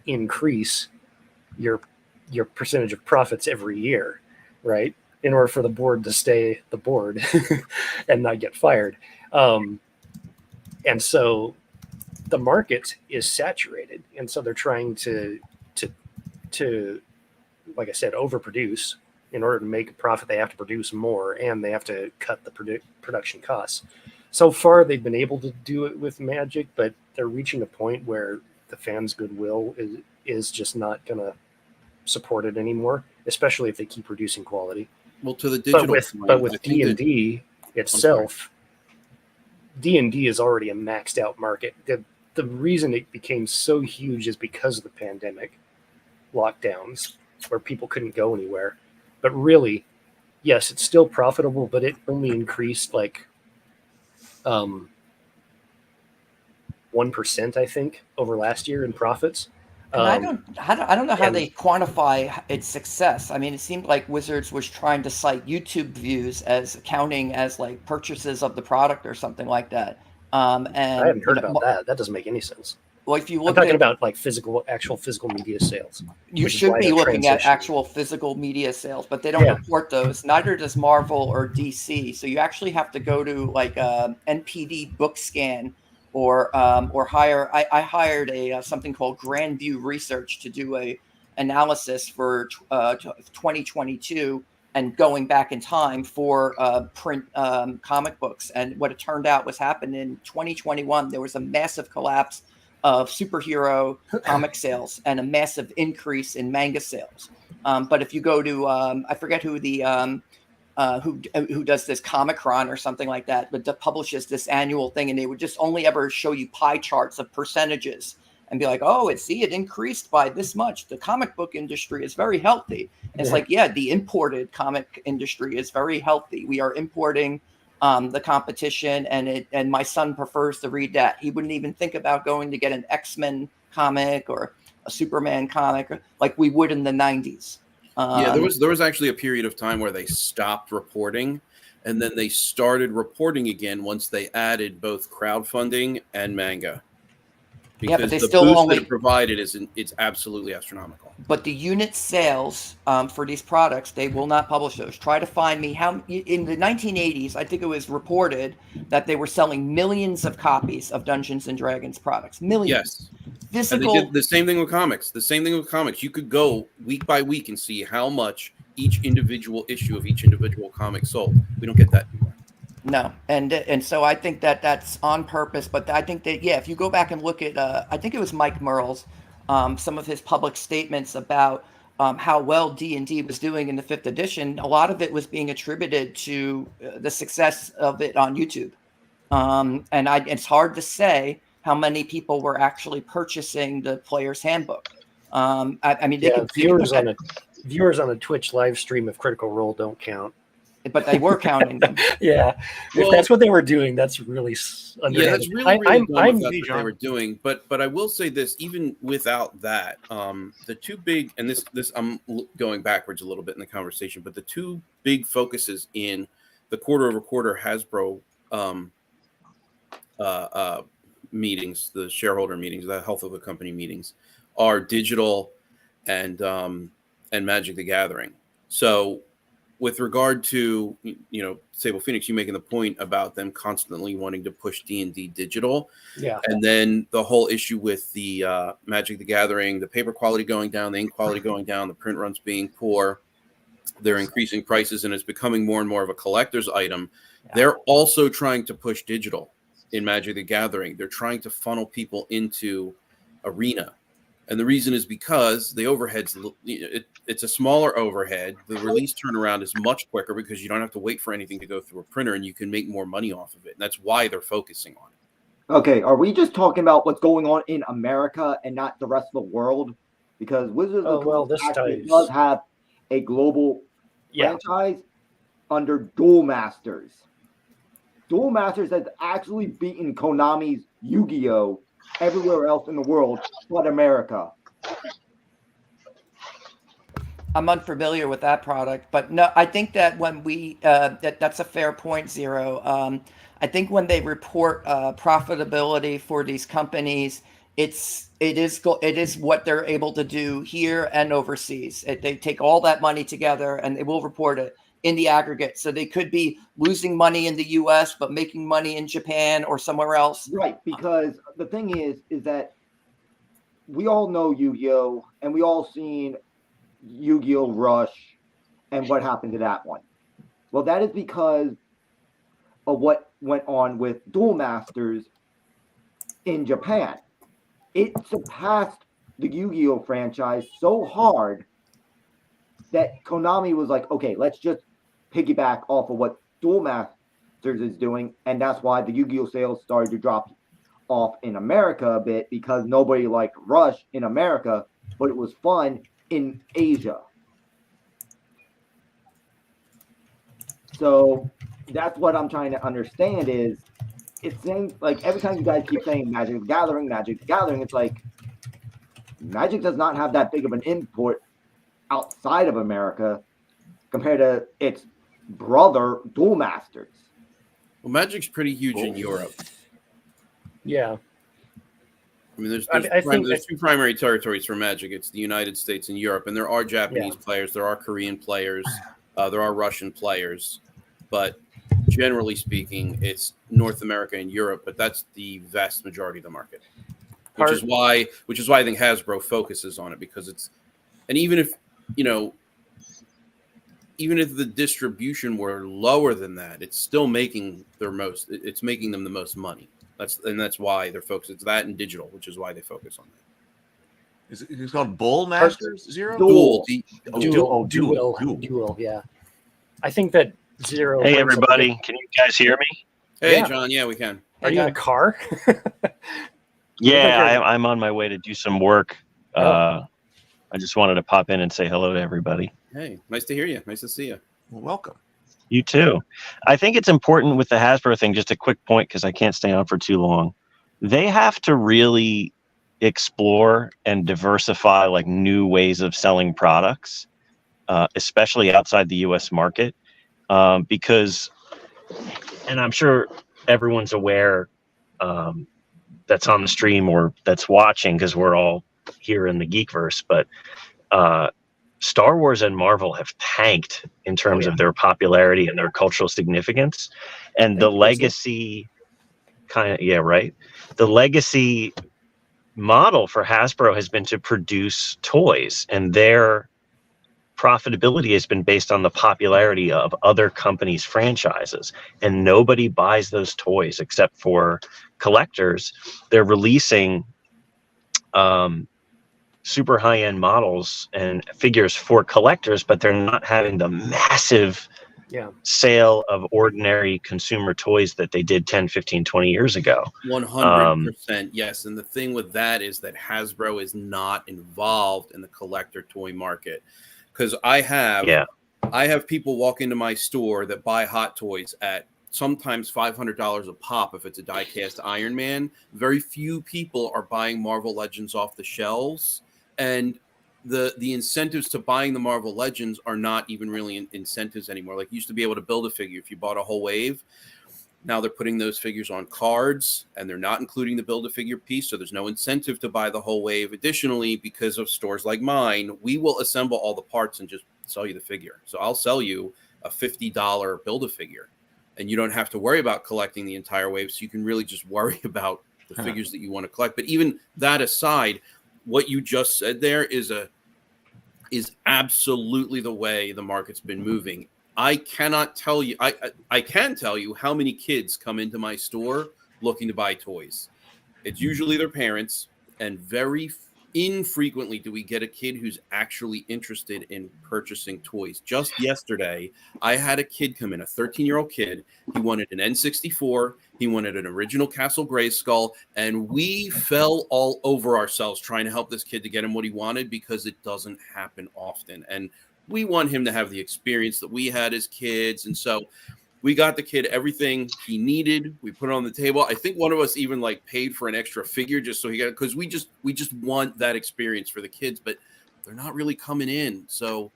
increase your percentage of profits every year, right? In order for the board to stay the board and not get fired. And so the market is saturated. And so they're trying to like I said, overproduce. In order to make a profit, they have to produce more, and they have to cut the production costs. So far, they've been able to do it with Magic, but they're reaching a point where the fans' goodwill is just not going to support it anymore, especially if they keep reducing quality. Well, to the digital but with D&D itself, D&D is already a maxed out market. The reason it became so huge is because of the pandemic. lockdowns where people couldn't go anywhere. But really, yes, it's still profitable, but it only increased like 1%, I think, over last year in profits. And I don't know how and- they quantify its success. I mean, it seemed like Wizards was trying to cite YouTube views as counting as like purchases of the product or something like that. And I haven't heard about that. That doesn't make any sense. Well, if you I'm look talking at about like actual physical media sales. you which is should why be the looking at transition- actual physical media sales, but they don't Yeah. report those. Neither does Marvel or DC. So you actually have to go to like NPD BookScan or hire. I hired a something called Grand View Research to do a analysis for 2022 and going back in time for print comic books. And what it turned out was happened in 2021. There was a massive collapse of superhero comic sales and a massive increase in manga sales. But if you go to I forget who the who does this Comic-Con or something like that, but publishes this annual thing, and they would just only ever show you pie charts of percentages and be like, oh, it increased by this much. The comic book industry is very healthy. And it's like, yeah, the imported comic industry is very healthy. We are importing the competition, and my son prefers to read that. He wouldn't even think about going to get an X-Men comic or a Superman comic like we would in the 90s. Yeah, there was actually a period of time where they stopped reporting, and then they started reporting again once they added both crowdfunding and manga. Because Yeah, but they the still boost only that it provided it's absolutely astronomical. But the unit sales for these products, they will not publish those. Try to find me how in the 1980s, I think it was reported that they were selling millions of copies of Dungeons and Dragons products. Millions. Yes. And they Physical. did the same thing with comics. You could go week by week and see how much each individual issue of each individual comic sold. We don't get that anymore. No, and so I think that that's on purpose. But I think that if you go back and look at, I think it was Mike Merle's, some of his public statements about how well D&D was doing in the 5th edition. A lot of it was being attributed to the success of it on YouTube, it's hard to say how many people were actually purchasing the Player's Handbook. I mean, viewers on a Twitch live stream of Critical Role don't count. But they were counting them. Yeah, if that's what they were doing, that's really underhanded. Yeah, that's really dumb if that's what they were doing. But I will say this: even without that, the two big, and this I'm going backwards a little bit in the conversation, but the two big focuses in the quarter-over-quarter Hasbro meetings, the shareholder meetings, the health of the company meetings, are digital and Magic the Gathering. So, with regard to, Sable Phoenix, you making the point about them constantly wanting to push D&D digital. Yeah. And then the whole issue with the Magic the Gathering, the paper quality going down, the ink quality going down, the print runs being poor, they're increasing prices, and it's becoming more and more of a collector's item. Yeah. They're also trying to push digital in Magic the Gathering. They're trying to funnel people into Arena. And the reason is because the overhead's it's a smaller overhead. The release turnaround is much quicker because you don't have to wait for anything to go through a printer, and you can make more money off of it. And that's why they're focusing on it. Okay, are we just talking about what's going on in America and not the rest of the world? Because Wizards of the Coast actually does have a global franchise under Duel Masters. Duel Masters has actually beaten Konami's Yu-Gi-Oh! Everywhere else in the world but America. I'm unfamiliar with that product, but no, I think that when we that's a fair point, Zero. I think when they report profitability for these companies, it is what they're able to do here and overseas. They take all that money together and they will report it in the aggregate. So they could be losing money in the US, but making money in Japan or somewhere else. Right, because the thing is that we all know Yu-Gi-Oh! And we all seen Yu-Gi-Oh! Rush and what happened to that one. Well, that is because of what went on with Duel Masters in Japan. It surpassed the Yu-Gi-Oh! Franchise so hard that Konami was like, okay, let's just piggyback off of what Duel Masters is doing, and that's why the Yu-Gi-Oh! Sales started to drop off in America a bit, because nobody liked Rush in America, but it was fun, in Asia. So that's what I'm trying to understand is it seems like every time you guys keep saying Magic the Gathering, it's like Magic does not have that big of an import outside of America compared to its brother, Duel Masters. Well, Magic's pretty huge in Europe. Yeah. I mean, there's I think there's two primary territories for Magic. It's the United States and Europe, and there are Japanese players, there are Korean players, there are Russian players, but generally speaking, it's North America and Europe. But that's the vast majority of the market, which is why I think Hasbro focuses on it, because it's, and even if even if the distribution were lower than that, it's still making it's making them the most money. That's why they're focused. It's that and digital, which is why they focus on that. It's called Bull Masters Zero? Duel. Duel. Duel, yeah. I think that Zero. Hey, everybody. Can you guys hear me? Hey, John. Yeah, we can. Are you in a car? Yeah, I'm on my way to do some work. I just wanted to pop in and say hello to everybody. Hey, nice to hear you. Nice to see you. Well, welcome. You too. I think it's important with the Hasbro thing, just a quick point, because I can't stay on for too long. They have to really explore and diversify like new ways of selling products, especially outside the U.S. market, because, and I'm sure everyone's aware that's on the stream or that's watching, because we're all here in the Geekverse, but Star Wars and Marvel have tanked in terms of their popularity and their cultural significance, and the legacy the legacy model for Hasbro has been to produce toys, and their profitability has been based on the popularity of other companies' franchises, and nobody buys those toys except for collectors. They're releasing super high-end models and figures for collectors, but they're not having the massive sale of ordinary consumer toys that they did 10, 15, 20 years ago. 100%, yes. And the thing with that is that Hasbro is not involved in the collector toy market. Because I have people walk into my store that buy Hot Toys at sometimes $500 a pop if it's a die-cast Iron Man. Very few people are buying Marvel Legends off the shelves. And the incentives to buying the Marvel Legends are not even really incentives anymore. Like, you used to be able to build a figure if you bought a whole wave. Now they're putting those figures on cards, and they're not including the build-a-figure piece, so there's no incentive to buy the whole wave. Additionally, because of stores like mine, we will assemble all the parts and just sell you the figure. So I'll sell you a $50 build-a-figure, and you don't have to worry about collecting the entire wave, so you can really just worry about the figures that you want to collect. But even that aside, what you just said there is absolutely the way the market's been moving. I cannot tell you. I can tell you how many kids come into my store looking to buy toys. It's usually their parents, and very infrequently do we get a kid who's actually interested in purchasing toys. Just yesterday, I had a kid come in, a 13-year-old kid. He wanted an N64. He wanted an original Castle Grayskull, and we fell all over ourselves trying to help this kid to get him what he wanted, because it doesn't happen often. And we want him to have the experience that we had as kids. And so we got the kid everything he needed. We put it on the table. I think one of us even like paid for an extra figure just so he got it, because we just want that experience for the kids, but they're not really coming in. So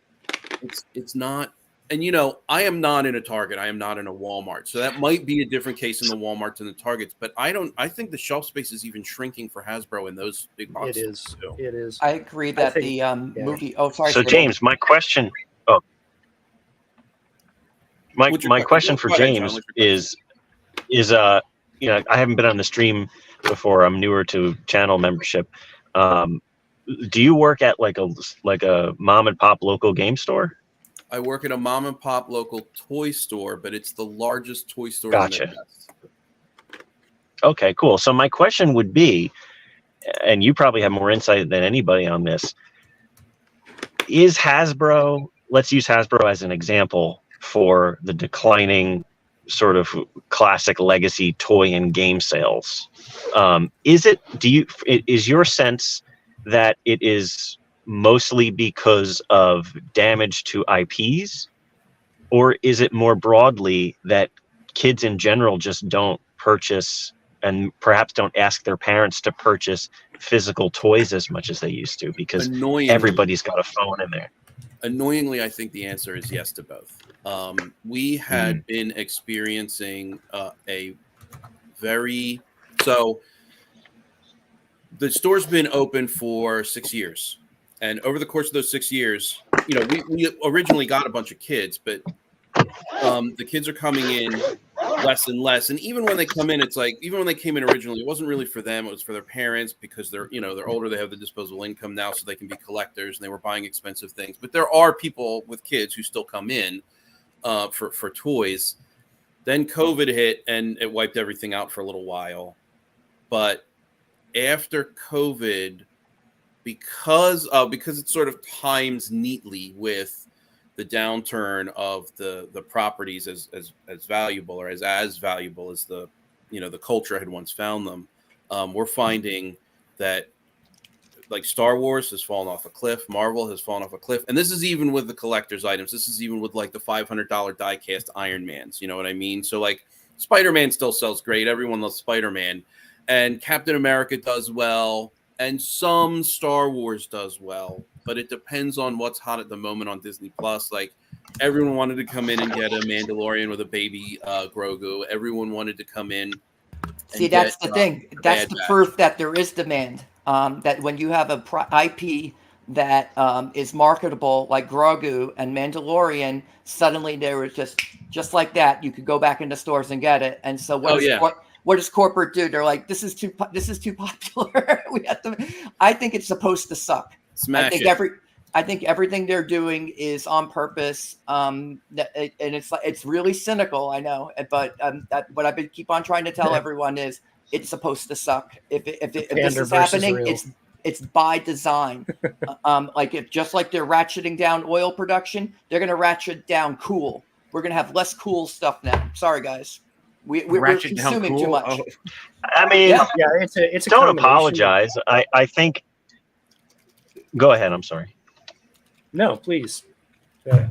it's not. And, I am not in a Target. I am not in a Walmart. So that might be a different case in the Walmarts and the Targets. But I think the shelf space is even shrinking for Hasbro in those big boxes. It is. Too. It is. I agree that the movie. Oh, sorry. So James, my question. My question for James is I haven't been on the stream before. I'm newer to channel membership. Do you work at like a mom and pop local game store? I work at a mom and pop local toy store, but it's the largest toy store. Gotcha. In the Midwest. Okay, cool. So my question would be, and you probably have more insight than anybody on this, is Hasbro, let's use Hasbro as an example for the declining sort of classic legacy toy and game sales. Is your sense that it is mostly because of damage to IPs? Or is it more broadly that kids in general just don't purchase and perhaps don't ask their parents to purchase physical toys as much as they used to because everybody's got a phone in there? Annoyingly, I think the answer is yes to both. We had been experiencing a very so the store's been open for 6 years, and over the course of those 6 years, you know, we originally got a bunch of kids, but the kids are coming in less and less. And even when they come in, it's like, even when they came in originally, it wasn't really for them. It was for their parents because they're, you know, they're older. They have the disposable income now, so they can be collectors and they were buying expensive things. But there are people with kids who still come in for toys. Then COVID hit and it wiped everything out for a little while. But after COVID, because it sort of times neatly with the downturn of the properties as valuable or as valuable as the, you know, the culture had once found them, we're finding that like Star Wars has fallen off a cliff, Marvel has fallen off a cliff, and this is even with the collector's items. This is even with like the $500 die-cast Iron Mans. You know what I mean? So like Spider-Man still sells great. Everyone loves Spider-Man, and Captain America does well, and some Star Wars does well. But it depends on what's hot at the moment on Disney Plus. Like everyone wanted to come in and get a Mandalorian with a baby Grogu. Everyone wanted to come in. See, that's the thing. That's the proof that there is demand. That when you have a IP that is marketable like Grogu and Mandalorian, suddenly there was just like that. You could go back into stores and get it. And so what does corporate do? They're like, this is too popular. We have to. I think it's supposed to suck. I think everything they're doing is on purpose, and it's really cynical. I know, but what I've been keep on trying to tell everyone is it's supposed to suck. If this is happening, it's by design. Just like they're ratcheting down oil production, they're going to ratchet down cool. We're going to have less cool stuff now. Sorry, guys. We're consuming too much. Oh. I mean, it's don't apologize. I think. Go ahead. I'm sorry. No, please.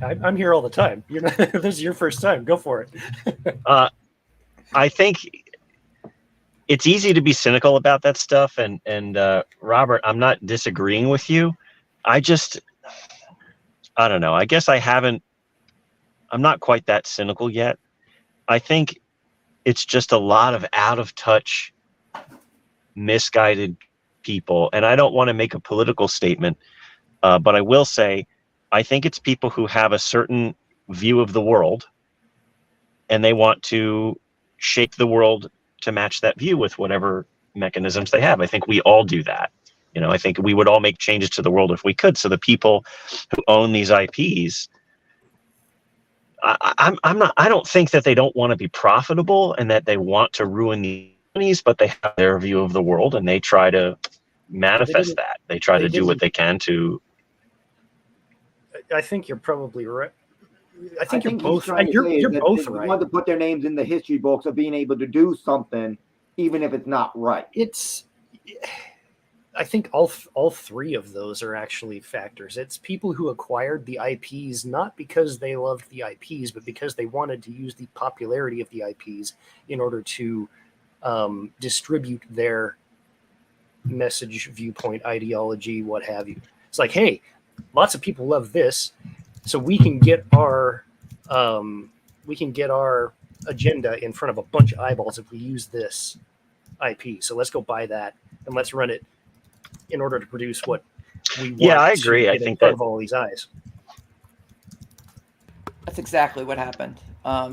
I'm here all the time. You're not, this is your first time. Go for it. I think it's easy to be cynical about that stuff. And Robert, I'm not disagreeing with you. I don't know. I guess I'm not quite that cynical yet. I think it's just a lot of out of touch, misguided people. And I don't want to make a political statement, but I will say, I think it's people who have a certain view of the world and they want to shape the world to match that view with whatever mechanisms they have. I think we all do that. You know, I think we would all make changes to the world if we could. So the people who own these IPs, I don't think that they don't want to be profitable and that they want to ruin the companies, but they have their view of the world and they try to manifest that. They try to do what they can to. I think you're probably right. I think you're both. You're both right. They want to put their names in the history books of being able to do something, even if it's not right. I think all three of those are actually factors. It's people who acquired the IPs not because they loved the IPs, but because they wanted to use the popularity of the IPs in order to distribute their message, viewpoint, ideology, what have you. It's like, hey, lots of people love this, so we can get our agenda in front of a bunch of eyeballs if we use this IP. So let's go buy that and let's run it in order to produce what we want. Yeah, I agree. I think that all these eyes. That's exactly what happened.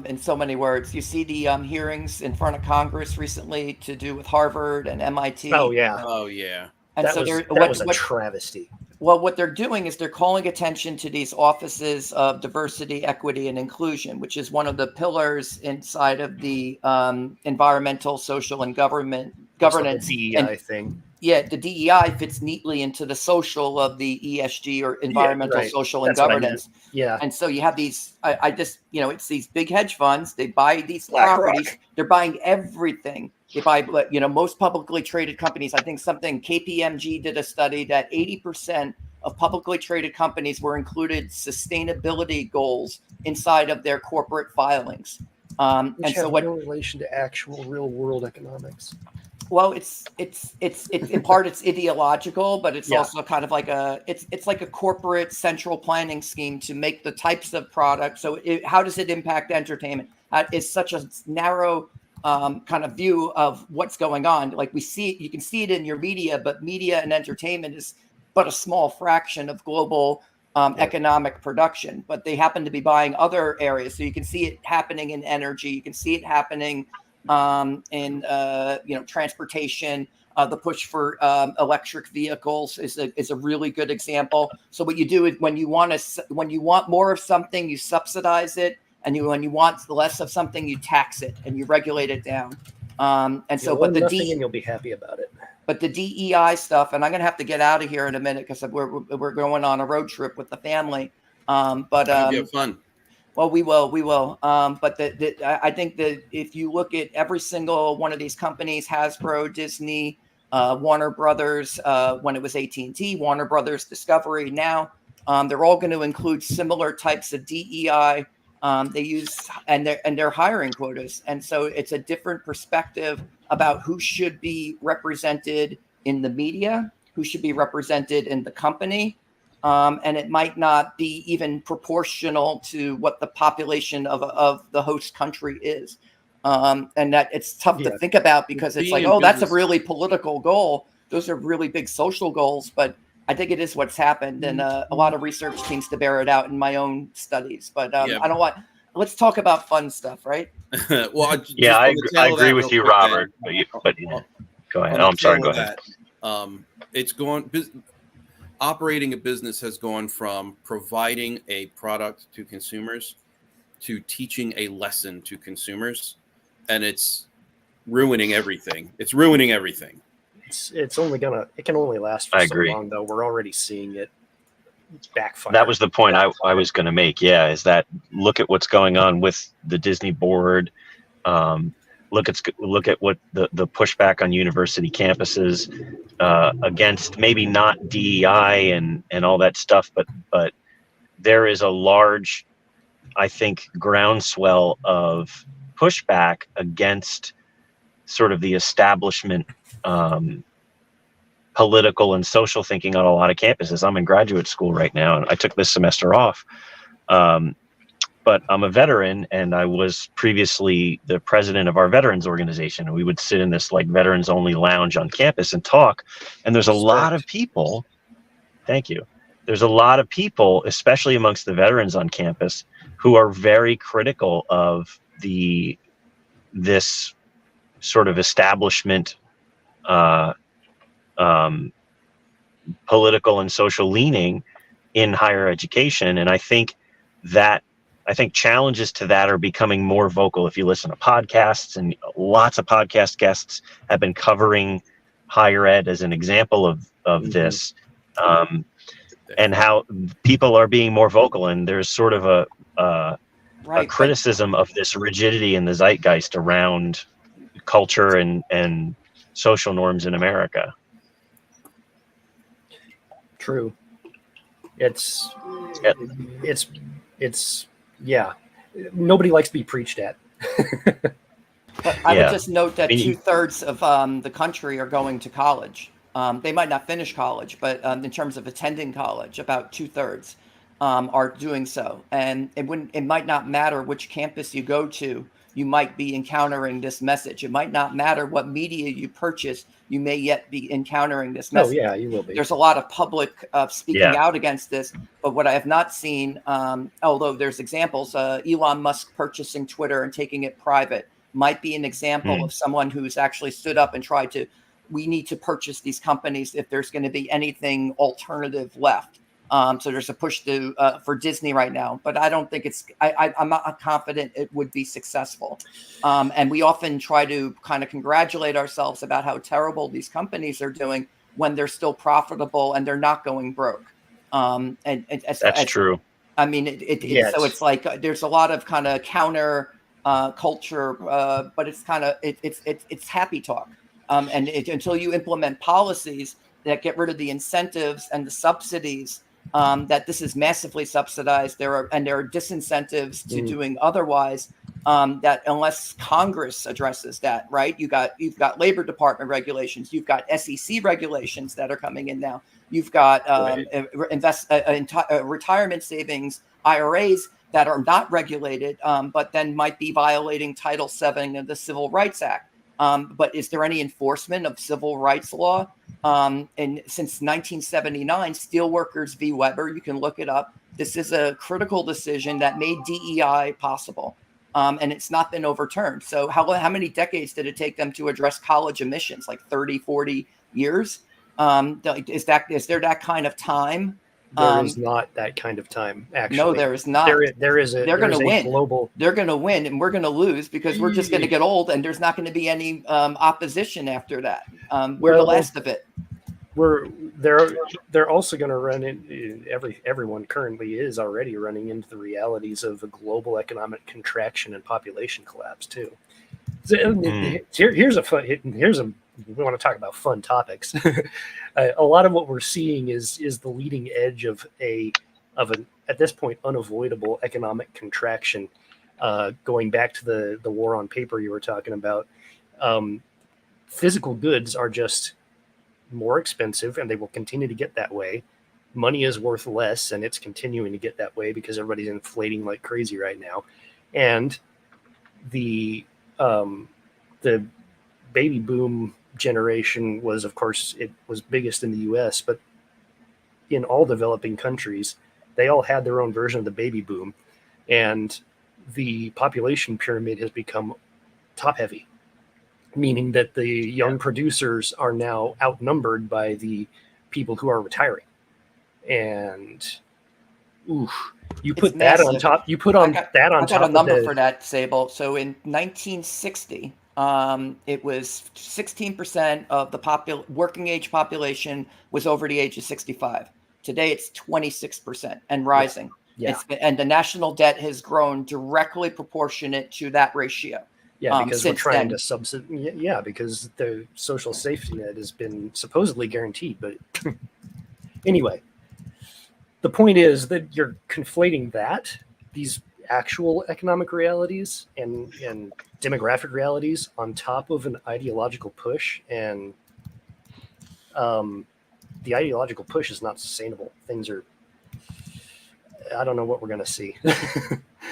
In so many words, you see the hearings in front of Congress recently to do with Harvard and MIT. Oh yeah. And that so was a travesty. Well, what they're doing is they're calling attention to these offices of diversity, equity, and inclusion, which is one of the pillars inside of the environmental, social, and governance. The DEI thing. Yeah, the DEI fits neatly into the social of the ESG or environmental, social, and governance. Yeah. And so you have these, it's these big hedge funds. They buy these properties. They're buying everything. They buy, most publicly traded companies. I think KPMG did a study that 80% of publicly traded companies were included sustainability goals inside of their corporate filings. Which And so have what? no relation to actual real world economics. Well, it's in part it's ideological, but it's Yeah. also kind of like it's like a corporate central planning scheme to make the types of products. So how does it impact entertainment? It's such a narrow kind of view of what's going on. Like you can see it in your media, but media and entertainment is but a small fraction of global economic production. But they happen to be buying other areas, so you can see it happening in energy. You can see it happening in transportation. The push for electric vehicles is a really good example. So what you do is when you want more of something, you subsidize it, and when you want less of something, you tax it and you regulate it down. And so, but and you'll be happy about it. But the DEI stuff, and I'm gonna have to get out of here in a minute because we're going on a road trip with the family. But have fun. well, we will. But I think that if you look at every single one of these companies, Hasbro, Disney, Warner Brothers, when it was AT&T, Warner Brothers Discovery, now they're all going to include similar types of DEI. They use and they're hiring quotas, and so it's a different perspective about who should be represented in the media, who should be represented in the company. And it might not be even proportional to what the population of the host country is. And that it's tough to think about because it's like, oh, that's a really political goal. Those are really big social goals. But I think it is what's happened. And a lot of research seems to bear it out in my own studies. But I don't want, let's talk about fun stuff, right? Well, I agree with you, Robert. But go ahead. I'm sorry. Go ahead. It's going. Operating a business has gone from providing a product to consumers to teaching a lesson to consumers, and it's ruining everything. It's ruining everything. It can only last for I so agree. long, though. We're already seeing it backfire. That was the point I was going to make. Yeah, is that look at what's going on with the Disney board. Look at what the pushback on university campuses against maybe not DEI and all that stuff, but there is a large, I think, groundswell of pushback against sort of the establishment political and social thinking on a lot of campuses. I'm in graduate school right now, and I took this semester off. But I'm a veteran, and I was previously the president of our veterans organization. And we would sit in this like veterans only lounge on campus and talk. And there's a lot of people. Thank you. There's a lot of people, especially amongst the veterans on campus, who are very critical of this sort of establishment, political and social leaning in higher education. And I think challenges to that are becoming more vocal. If you listen to podcasts, and lots of podcast guests have been covering higher ed as an example of this, and how people are being more vocal. And there's sort of a criticism of this rigidity in the zeitgeist around culture and social norms in America. True. It's nobody likes to be preached at. But I would just note that 2/3 of the country are going to college. They might not finish college, but in terms of attending college, about 2/3 are doing so. And it might not matter which campus you go to. You might be encountering this message. It might not matter what media you purchase. You may yet be encountering this message. Oh, yeah, you will be. There's a lot of public speaking out against this. But what I have not seen, although there's examples, Elon Musk purchasing Twitter and taking it private might be an example of someone who's actually stood up and tried to, we need to purchase these companies if there's going to be anything alternative left. So there's a push for Disney right now, but I don't think I'm not confident it would be successful. And we often try to kind of congratulate ourselves about how terrible these companies are doing when they're still profitable and they're not going broke. That's true. I mean, so it's like there's a lot of kind of counter culture, but it's kind of it's happy talk. And until you implement policies that get rid of the incentives and the subsidies. That this is massively subsidized. There are disincentives to doing otherwise. That unless Congress addresses that, right? You've got Labor Department regulations. You've got SEC regulations that are coming in now. You've got retirement savings IRAs that are not regulated, but then might be violating Title VII of the Civil Rights Act. But is there any enforcement of civil rights law? And since 1979, Steelworkers v. Weber, you can look it up. This is a critical decision that made DEI possible. And it's not been overturned. So how many decades did it take them to address college admissions? Like 30, 40 years? Is there that kind of time? There is not that kind of time, actually. No, there is not. There is a They're going to win. Global... They're going to win, and we're going to lose because we're just going to get old, and there's not going to be any opposition after that. We're the last of it. They're also going to run in. Everyone currently is already running into the realities of a global economic contraction and population collapse too. Here's a. We want to talk about fun topics. A lot of what we're seeing is the leading edge of an at this point unavoidable economic contraction. Going back to the war on paper you were talking about, physical goods are just more expensive, and they will continue to get that way. Money is worth less, and it's continuing to get that way because everybody's inflating like crazy right now. And the baby boom generation was, of course, it was biggest in the US, but in all developing countries, they all had their own version of the baby boom, and the population pyramid has become top heavy, meaning that the young producers are now outnumbered by the people who are retiring. And you put that on top. You put on that on top. I got a number for that, Sable. So in 1960, it was 16% of the working age population was over the age of 65. Today, it's 26% and rising. Yeah. And the national debt has grown directly proportionate to that ratio. Yeah, because we're trying to subsidize. Yeah, because the social safety net has been supposedly guaranteed. But anyway, the point is that you're conflating these actual economic realities and demographic realities on top of an ideological push, and the ideological push is not sustainable. Things are, I don't know what we're going to see.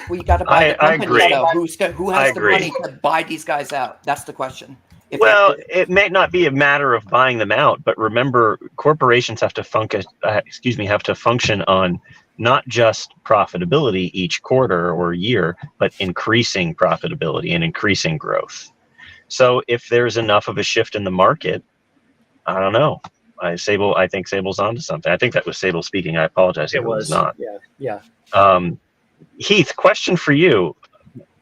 Well, you got to buy the company, though. Who has the money to buy these guys out? That's the question. It may not be a matter of buying them out, but remember, corporations have to function on not just profitability each quarter or year, but increasing profitability and increasing growth. So if there's enough of a shift in the market, I don't know. I think Sable's onto something. I think that was Sable speaking. I apologize if it was not. Yeah. Heath, question for you.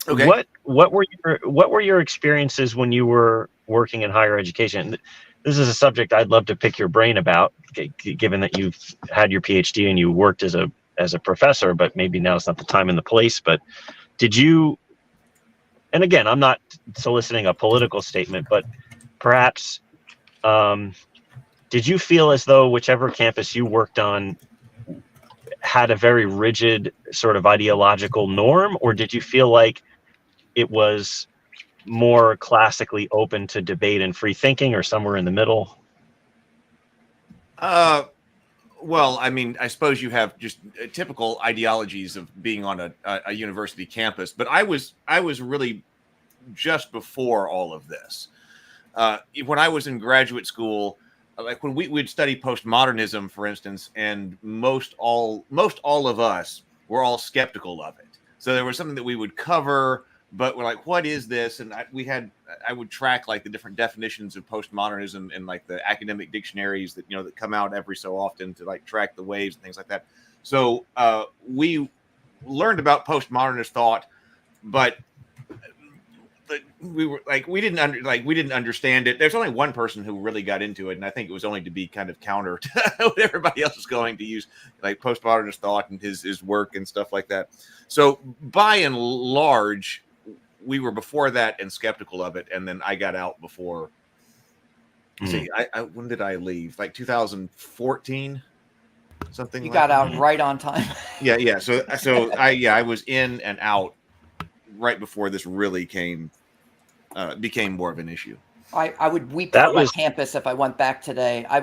Okay. What were your experiences when you were working in higher education? This is a subject I'd love to pick your brain about, given that you've had your PhD and you worked as a professor, but maybe now it's not the time and the place. But did you? And again, I'm not soliciting a political statement, but perhaps did you feel as though whichever campus you worked on had a very rigid sort of ideological norm, or did you feel like it was more classically open to debate and free thinking, or somewhere in the middle? Well, I mean, I suppose you have just typical ideologies of being on a university campus, but I was really just before all of this. When I was in graduate school, like when we'd study postmodernism, for instance, and most all of us were all skeptical of it. So there was something that we would cover, but we're like, what is this? And I would track like the different definitions of postmodernism and like the academic dictionaries that, that come out every so often to like track the waves and things like that. So we learned about postmodernist thought, but we didn't understand it. There's only one person who really got into it, and I think it was only to be kind of counter to what everybody else is going to use, like postmodernist thought and his work and stuff like that. So by and large, we were before that and skeptical of it, and then I got out before See, I when did I leave? Like 2014, something You like got that. out right on time. Yeah. So I was in and out right before this really became more of an issue. I would weep That for my was- campus if I went back today. I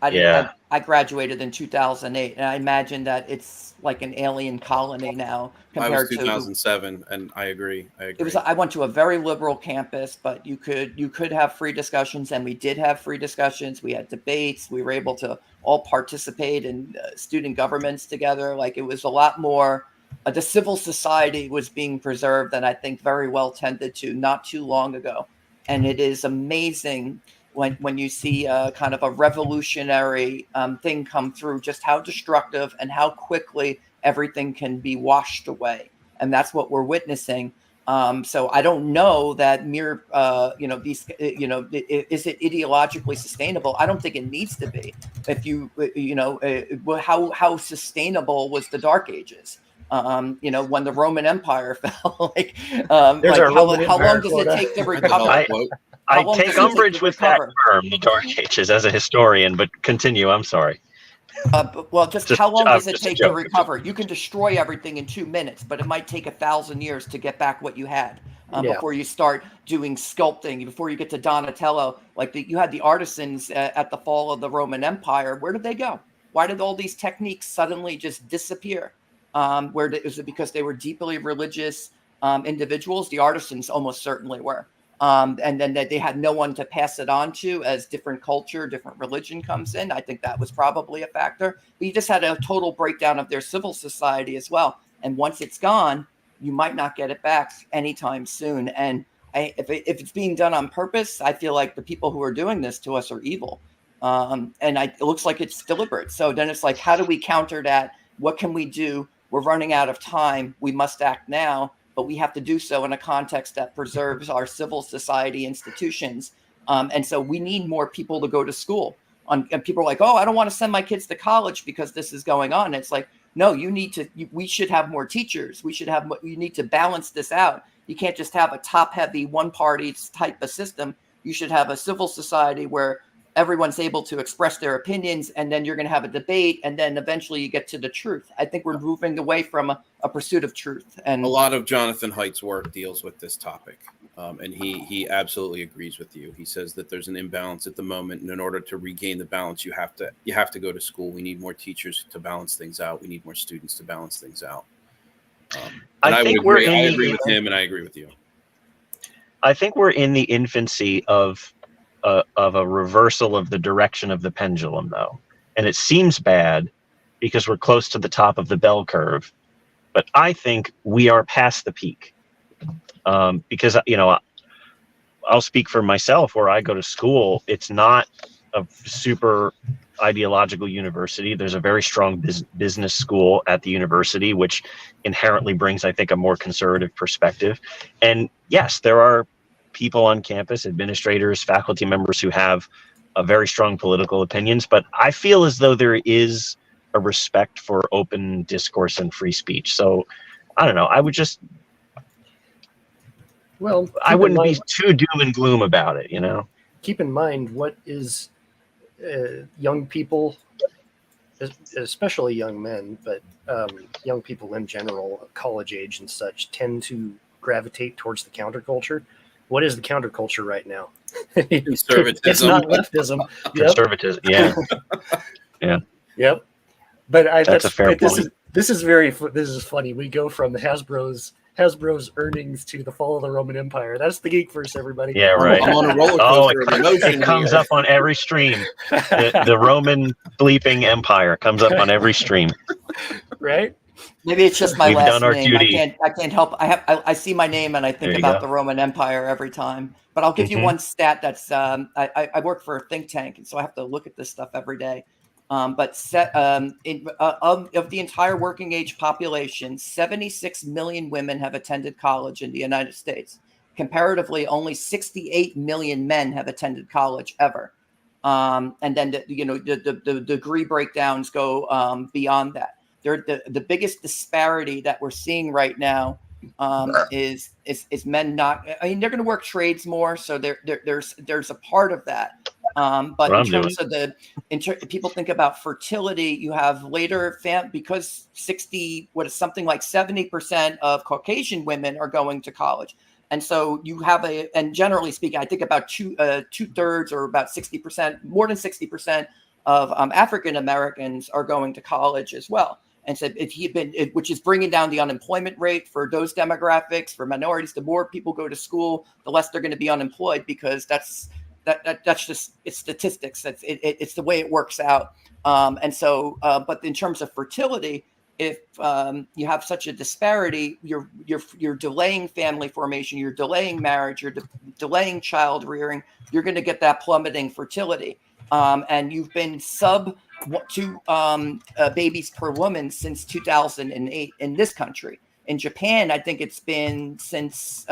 Yeah. graduated in 2008, and I imagine that it's like an alien colony now I was compared to 2007, and I agree. it was. I went to a very liberal campus, but you could have free discussions, and we did have free discussions. We had debates. We were able to all participate in student governments together. Like, it was a lot more. The civil society was being preserved, and I think very well tended to not too long ago. And it is amazing when you see kind of a revolutionary thing come through, just how destructive and how quickly everything can be washed away. And that's what we're witnessing. So I don't know that mere, is it ideologically sustainable? I don't think it needs to be. If how sustainable was the Dark Ages? When the Roman Empire fell, how long does it take to recover? I take umbrage with that term, the Dark Ages, as a historian, but continue. I'm sorry. How long does it take to recover? You can destroy everything in 2 minutes, but it might take 1,000 years to get back what you had before you start doing sculpting, before you get to Donatello. You had the artisans at the fall of the Roman Empire. Where did they go? Why did all these techniques suddenly just disappear? Was it because they were deeply religious individuals? The artisans almost certainly were. And then they had no one to pass it on to as different culture, different religion comes in. I think that was probably a factor. But you just had a total breakdown of their civil society as well. And once it's gone, you might not get it back anytime soon. And if it's being done on purpose, I feel like the people who are doing this to us are evil. It looks like it's deliberate. So then it's like, how do we counter that? What can we do? We're running out of time. We must act now. But we have to do so in a context that preserves our civil society institutions. And so we need more people to go to school. And people are like, oh, I don't want to send my kids to college because this is going on. And it's like, no, we should have more teachers. You need to balance this out. You can't just have a top-heavy one-party type of system. You should have a civil society where everyone's able to express their opinions, and then you're going to have a debate, and then eventually you get to the truth. I think we're moving away from a pursuit of truth. And a lot of Jonathan Haidt's work deals with this topic, and he absolutely agrees with you. He says that there's an imbalance at the moment, and in order to regain the balance, you have to go to school. We need more teachers to balance things out. We need more students to balance things out. I agree with him, and I agree with you. I think we're in the infancy of a reversal of the direction of the pendulum, though. And it seems bad because we're close to the top of the bell curve. But I think we are past the peak. Because, I'll speak for myself. Where I go to school, it's not a super ideological university. There's a very strong business school at the university, which inherently brings, I think, a more conservative perspective. And yes, there are people on campus, administrators, faculty members who have a very strong political opinions, but I feel as though there is a respect for open discourse and free speech. So I don't know. I would just, I wouldn't be too doom and gloom about it, Keep in mind what is young people, especially young men, but young people in general, college age and such, tend to gravitate towards the counterculture. What is the counterculture right now? Conservatism. It's not leftism. Conservatism. Yeah. Yeah. Yep. But that's a fair point. This is funny. We go from the Hasbro's earnings to the fall of the Roman Empire. That's the Geekverse, everybody. Yeah, right. I'm on a roller coaster of emotion. It comes up on every stream. The Roman bleeping empire comes up on every stream. Right? Maybe it's just my We've last done our name. duty. I can't help. I see my name and I think about the Roman Empire every time. But I'll give you one stat. That's I work for a think tank, and so I have to look at this stuff every day. Of the entire working age population, 76 million women have attended college in the United States. Comparatively, only 68 million men have attended college ever. And then the degree breakdowns go beyond that. The biggest disparity that we're seeing right now is men not. I mean, they're going to work trades more, so there's a part of that. But What in I'm terms of people think about fertility, you have later because something like 70% of Caucasian women are going to college. And so you have and generally speaking, I think about two-thirds or about 60%, more than 60% of African Americans are going to college as well. And so which is bringing down the unemployment rate for those demographics, for minorities. The more people go to school, the less they're going to be unemployed, because that's just, it's statistics. It's the way it works out. And so, but in terms of fertility, if you have such a disparity, you're delaying family formation, you're delaying marriage, you're delaying child rearing. You're going to get that plummeting fertility. And you've been sub 2 babies per woman since 2008 in this country. In Japan, I think it's been since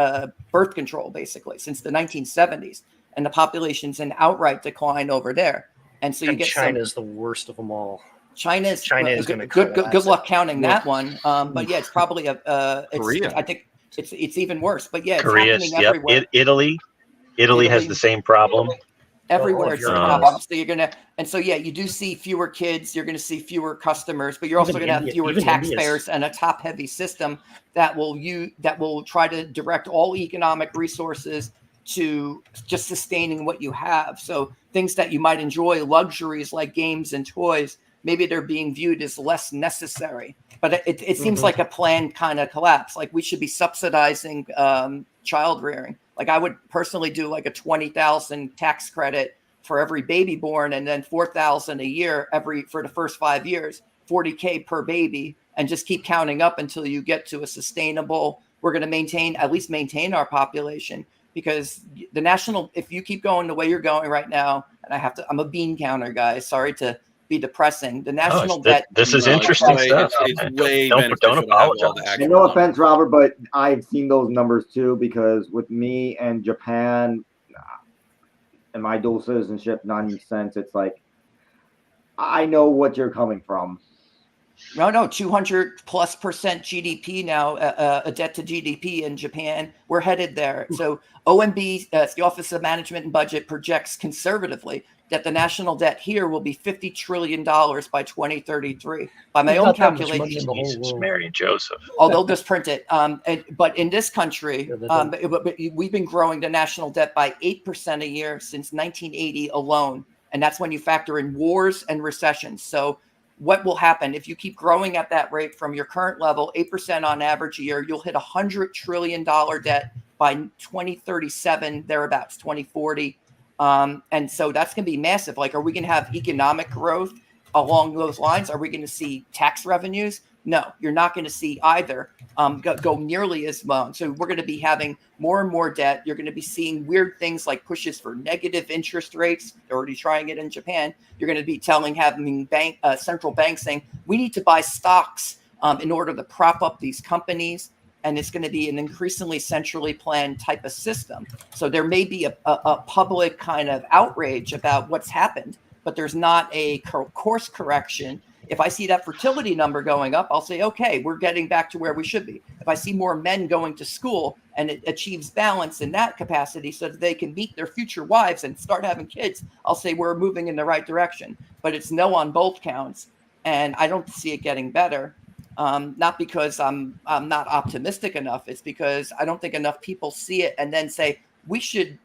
birth control, basically, since the 1970s. And the population's in outright decline over there. And so you get China's the worst of them all. China is going to good luck counting that one. But yeah, it's probably Korea. I think it's even worse. But yeah, it's Korea, happening everywhere. Italy has the same problem. Everywhere it's a problem. So you're gonna, and so yeah, you do see fewer kids. You're going to see fewer customers, but you're also going to have fewer taxpayers and a top-heavy system that will try to direct all economic resources to just sustaining what you have. So things that you might enjoy, luxuries like games and toys, maybe they're being viewed as less necessary. But it seems like a planned kind of collapse. Like we should be subsidizing child rearing. Like I would personally do like a 20,000 tax credit for every baby born, and then 4,000 a year for the first 5 years, 40K per baby, and just keep counting up until you get to a sustainable. We're going to at least maintain our population, because if you keep going the way you're going right now, and I'm a bean counter guy. Sorry to be depressing. The national debt. This is interesting stuff. It's way don't beneficial to have all the apologize. action. No offense, Robert, but I've seen those numbers too, because with me and Japan and my dual citizenship, 90 cents, it's like, I know what you're coming from. No, 200+% GDP now, a debt to GDP in Japan. We're headed there. So OMB, the Office of Management and Budget, projects conservatively that the national debt here will be $50 trillion by 2033. By my own calculations, Jesus, Mary and Joseph. Oh, they'll just print it. But in this country, we've been growing the national debt by 8% a year since 1980 alone. And that's when you factor in wars and recessions. So what will happen if you keep growing at that rate from your current level, 8% on average a year? You'll hit $100 trillion debt by 2037, thereabouts, 2040. And so that's going to be massive. Like, are we going to have economic growth along those lines? Are we going to see tax revenues? No, you're not going to see either go nearly as long. So we're going to be having more and more debt. You're going to be seeing weird things like pushes for negative interest rates. They're already trying it in Japan. You're going to be having central banks saying, we need to buy stocks in order to prop up these companies. And it's going to be an increasingly centrally planned type of system. So there may be a public kind of outrage about what's happened, but there's not a course correction. If I see that fertility number going up, I'll say, okay, we're getting back to where we should be. If I see more men going to school and it achieves balance in that capacity so that they can meet their future wives and start having kids, I'll say we're moving in the right direction. But it's no on both counts. And I don't see it getting better. Not because I'm not optimistic enough. It's because I don't think enough people see it and then say, we should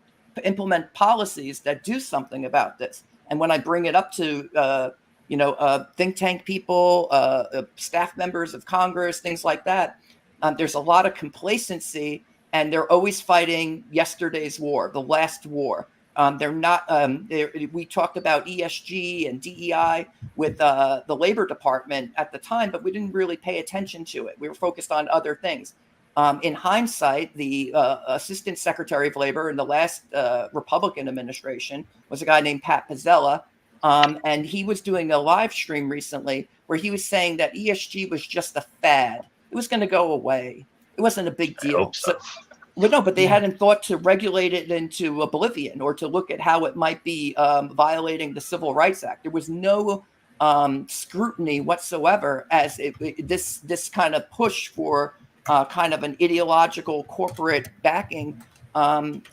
implement policies that do something about this. And when I bring it up to, think tank people, staff members of Congress, things like that, there's a lot of complacency, and they're always fighting yesterday's war, the last war. They're not. We talked about ESG and DEI with the Labor Department at the time, but we didn't really pay attention to it. We were focused on other things. In hindsight, the Assistant Secretary of Labor in the last Republican administration was a guy named Pat Pizzella. And he was doing a live stream recently where he was saying that ESG was just a fad. It was going to go away. It wasn't a big deal. I hope so. Well, no, but they hadn't thought to regulate it into oblivion or to look at how it might be violating the Civil Rights Act. There was no scrutiny whatsoever as this kind of push for kind of an ideological corporate backing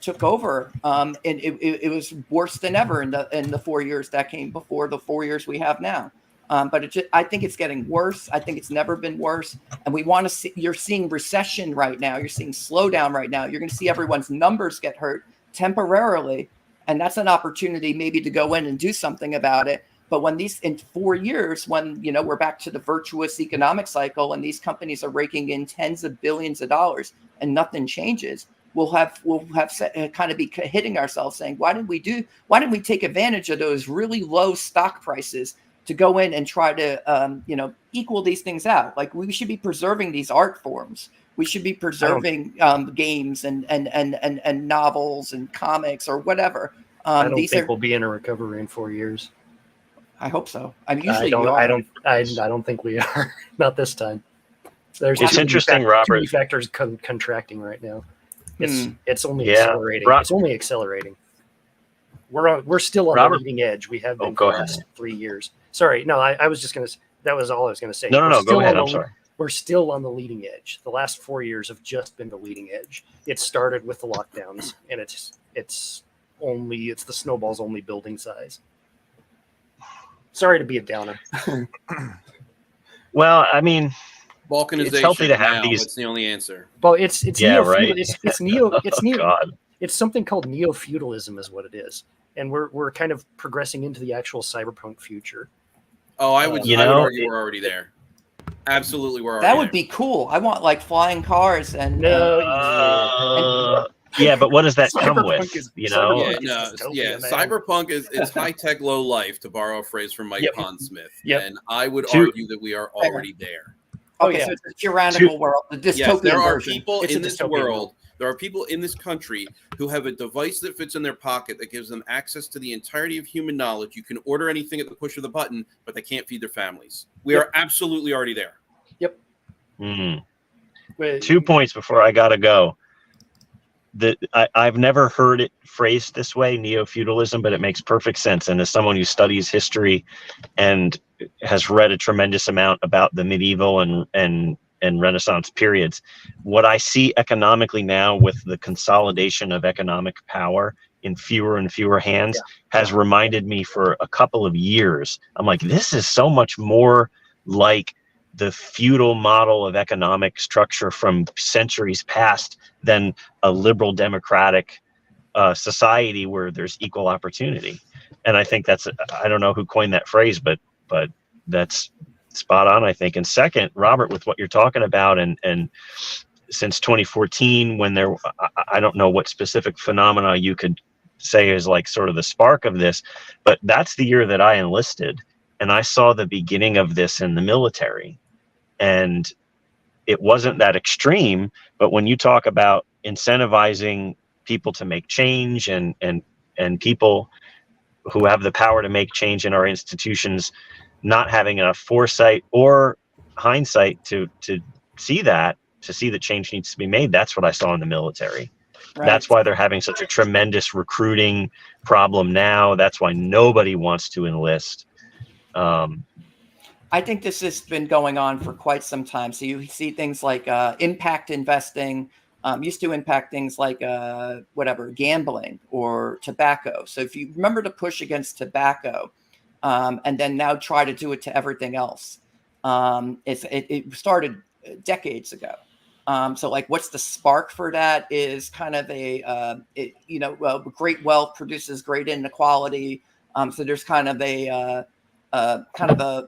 took over, and it was worse than ever in the 4 years that came before the 4 years we have now. But I think it's getting worse. I think it's never been worse. And we want to see, you're seeing recession right now. You're seeing slowdown right now. You're going to see everyone's numbers get hurt temporarily. And that's an opportunity maybe to go in and do something about it. But when in 4 years, when, we're back to the virtuous economic cycle and these companies are raking in tens of billions of dollars and nothing changes, we'll have kind of be hitting ourselves saying, why didn't we take advantage of those really low stock prices to go in and try to, equal these things out? Like, we should be preserving these art forms. We should be preserving games and novels and comics or whatever. I don't think we'll be in a recovery in 4 years. I hope so. I mean, usually I don't think we are. Not this time. It's interesting, Robert. Too many factors contracting right now. It's only accelerating. It's only accelerating. We're still on the leading edge. We have been for the last 3 years. Sorry, no, I was just gonna. That was all I was gonna say. No, go ahead. I'm sorry. We're still on the leading edge. The last 4 years have just been the leading edge. It started with the lockdowns, and it's the snowball's only building size. Sorry to be a downer. Well, I mean, balkanization. It's healthy to have these. That's the only answer. Well, it's right. It's neo. It's neo. God. It's something called neo-feudalism, is what it is, and we're kind of progressing into the actual cyberpunk future. Oh, I would argue we're already there. Absolutely, we're already That would there. be cool. I want like flying cars and yeah, but what does that come with? Cyberpunk is high tech, low life, to borrow a phrase from Mike Pondsmith. And I would argue that we are already there. Okay, so it's a tyrannical world, the dystopian Yes, there are version. people in this world. There are people in this country who have a device that fits in their pocket that gives them access to the entirety of human knowledge. You can order anything at the push of the button, but they can't feed their families. We are absolutely already there. Yep. 2 points before I gotta go. I've never heard it phrased this way, neo-feudalism, but it makes perfect sense. And as someone who studies history and has read a tremendous amount about the medieval and Renaissance periods, what I see economically now with the consolidation of economic power in fewer and fewer hands has reminded me for a couple of years. I'm like, this is so much more like the feudal model of economic structure from centuries past than a liberal democratic society where there's equal opportunity. And I think I don't know who coined that phrase, but that's spot on, I think. And second, Robert, with what you're talking about, and since 2014, when I don't know what specific phenomena you could say is like sort of the spark of this, but that's the year that I enlisted, and I saw the beginning of this in the military. And it wasn't that extreme, but when you talk about incentivizing people to make change and people who have the power to make change in our institutions not having enough foresight or hindsight to see that change needs to be made, that's what I saw in the military. Right. That's why they're having such a tremendous recruiting problem now. That's why nobody wants to enlist. I think this has been going on for quite some time. So you see things like impact investing used to impact things like gambling or tobacco. So if you remember to push against tobacco and then now try to do it to everything else, it started decades ago. So like what's the spark for that is kind of great wealth produces great inequality. So there's kind of a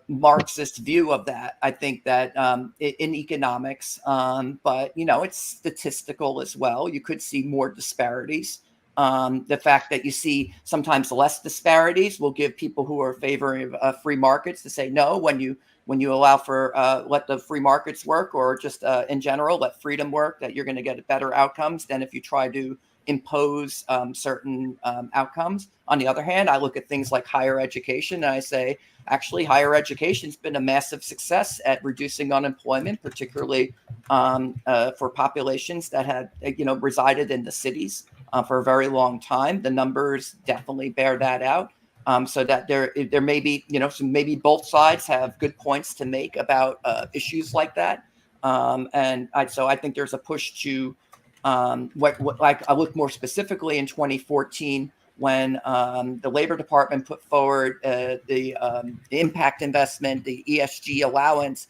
Marxist view of that. I think that in economics, but it's statistical as well. You could see more disparities. The fact that you see sometimes less disparities will give people who are favoring free markets to say no when you allow for let the free markets work, or just in general let freedom work, that you're going to get better outcomes than if you try to impose certain outcomes. On the other hand, I look at things like higher education and I say, actually, higher education's been a massive success at reducing unemployment, particularly for populations that had resided in the cities for a very long time. The numbers definitely bear that out. So that there may be, so maybe both sides have good points to make about issues like that. So I think there's a push to Like I look more specifically in 2014 when the Labor Department put forward the impact investment, the ESG allowance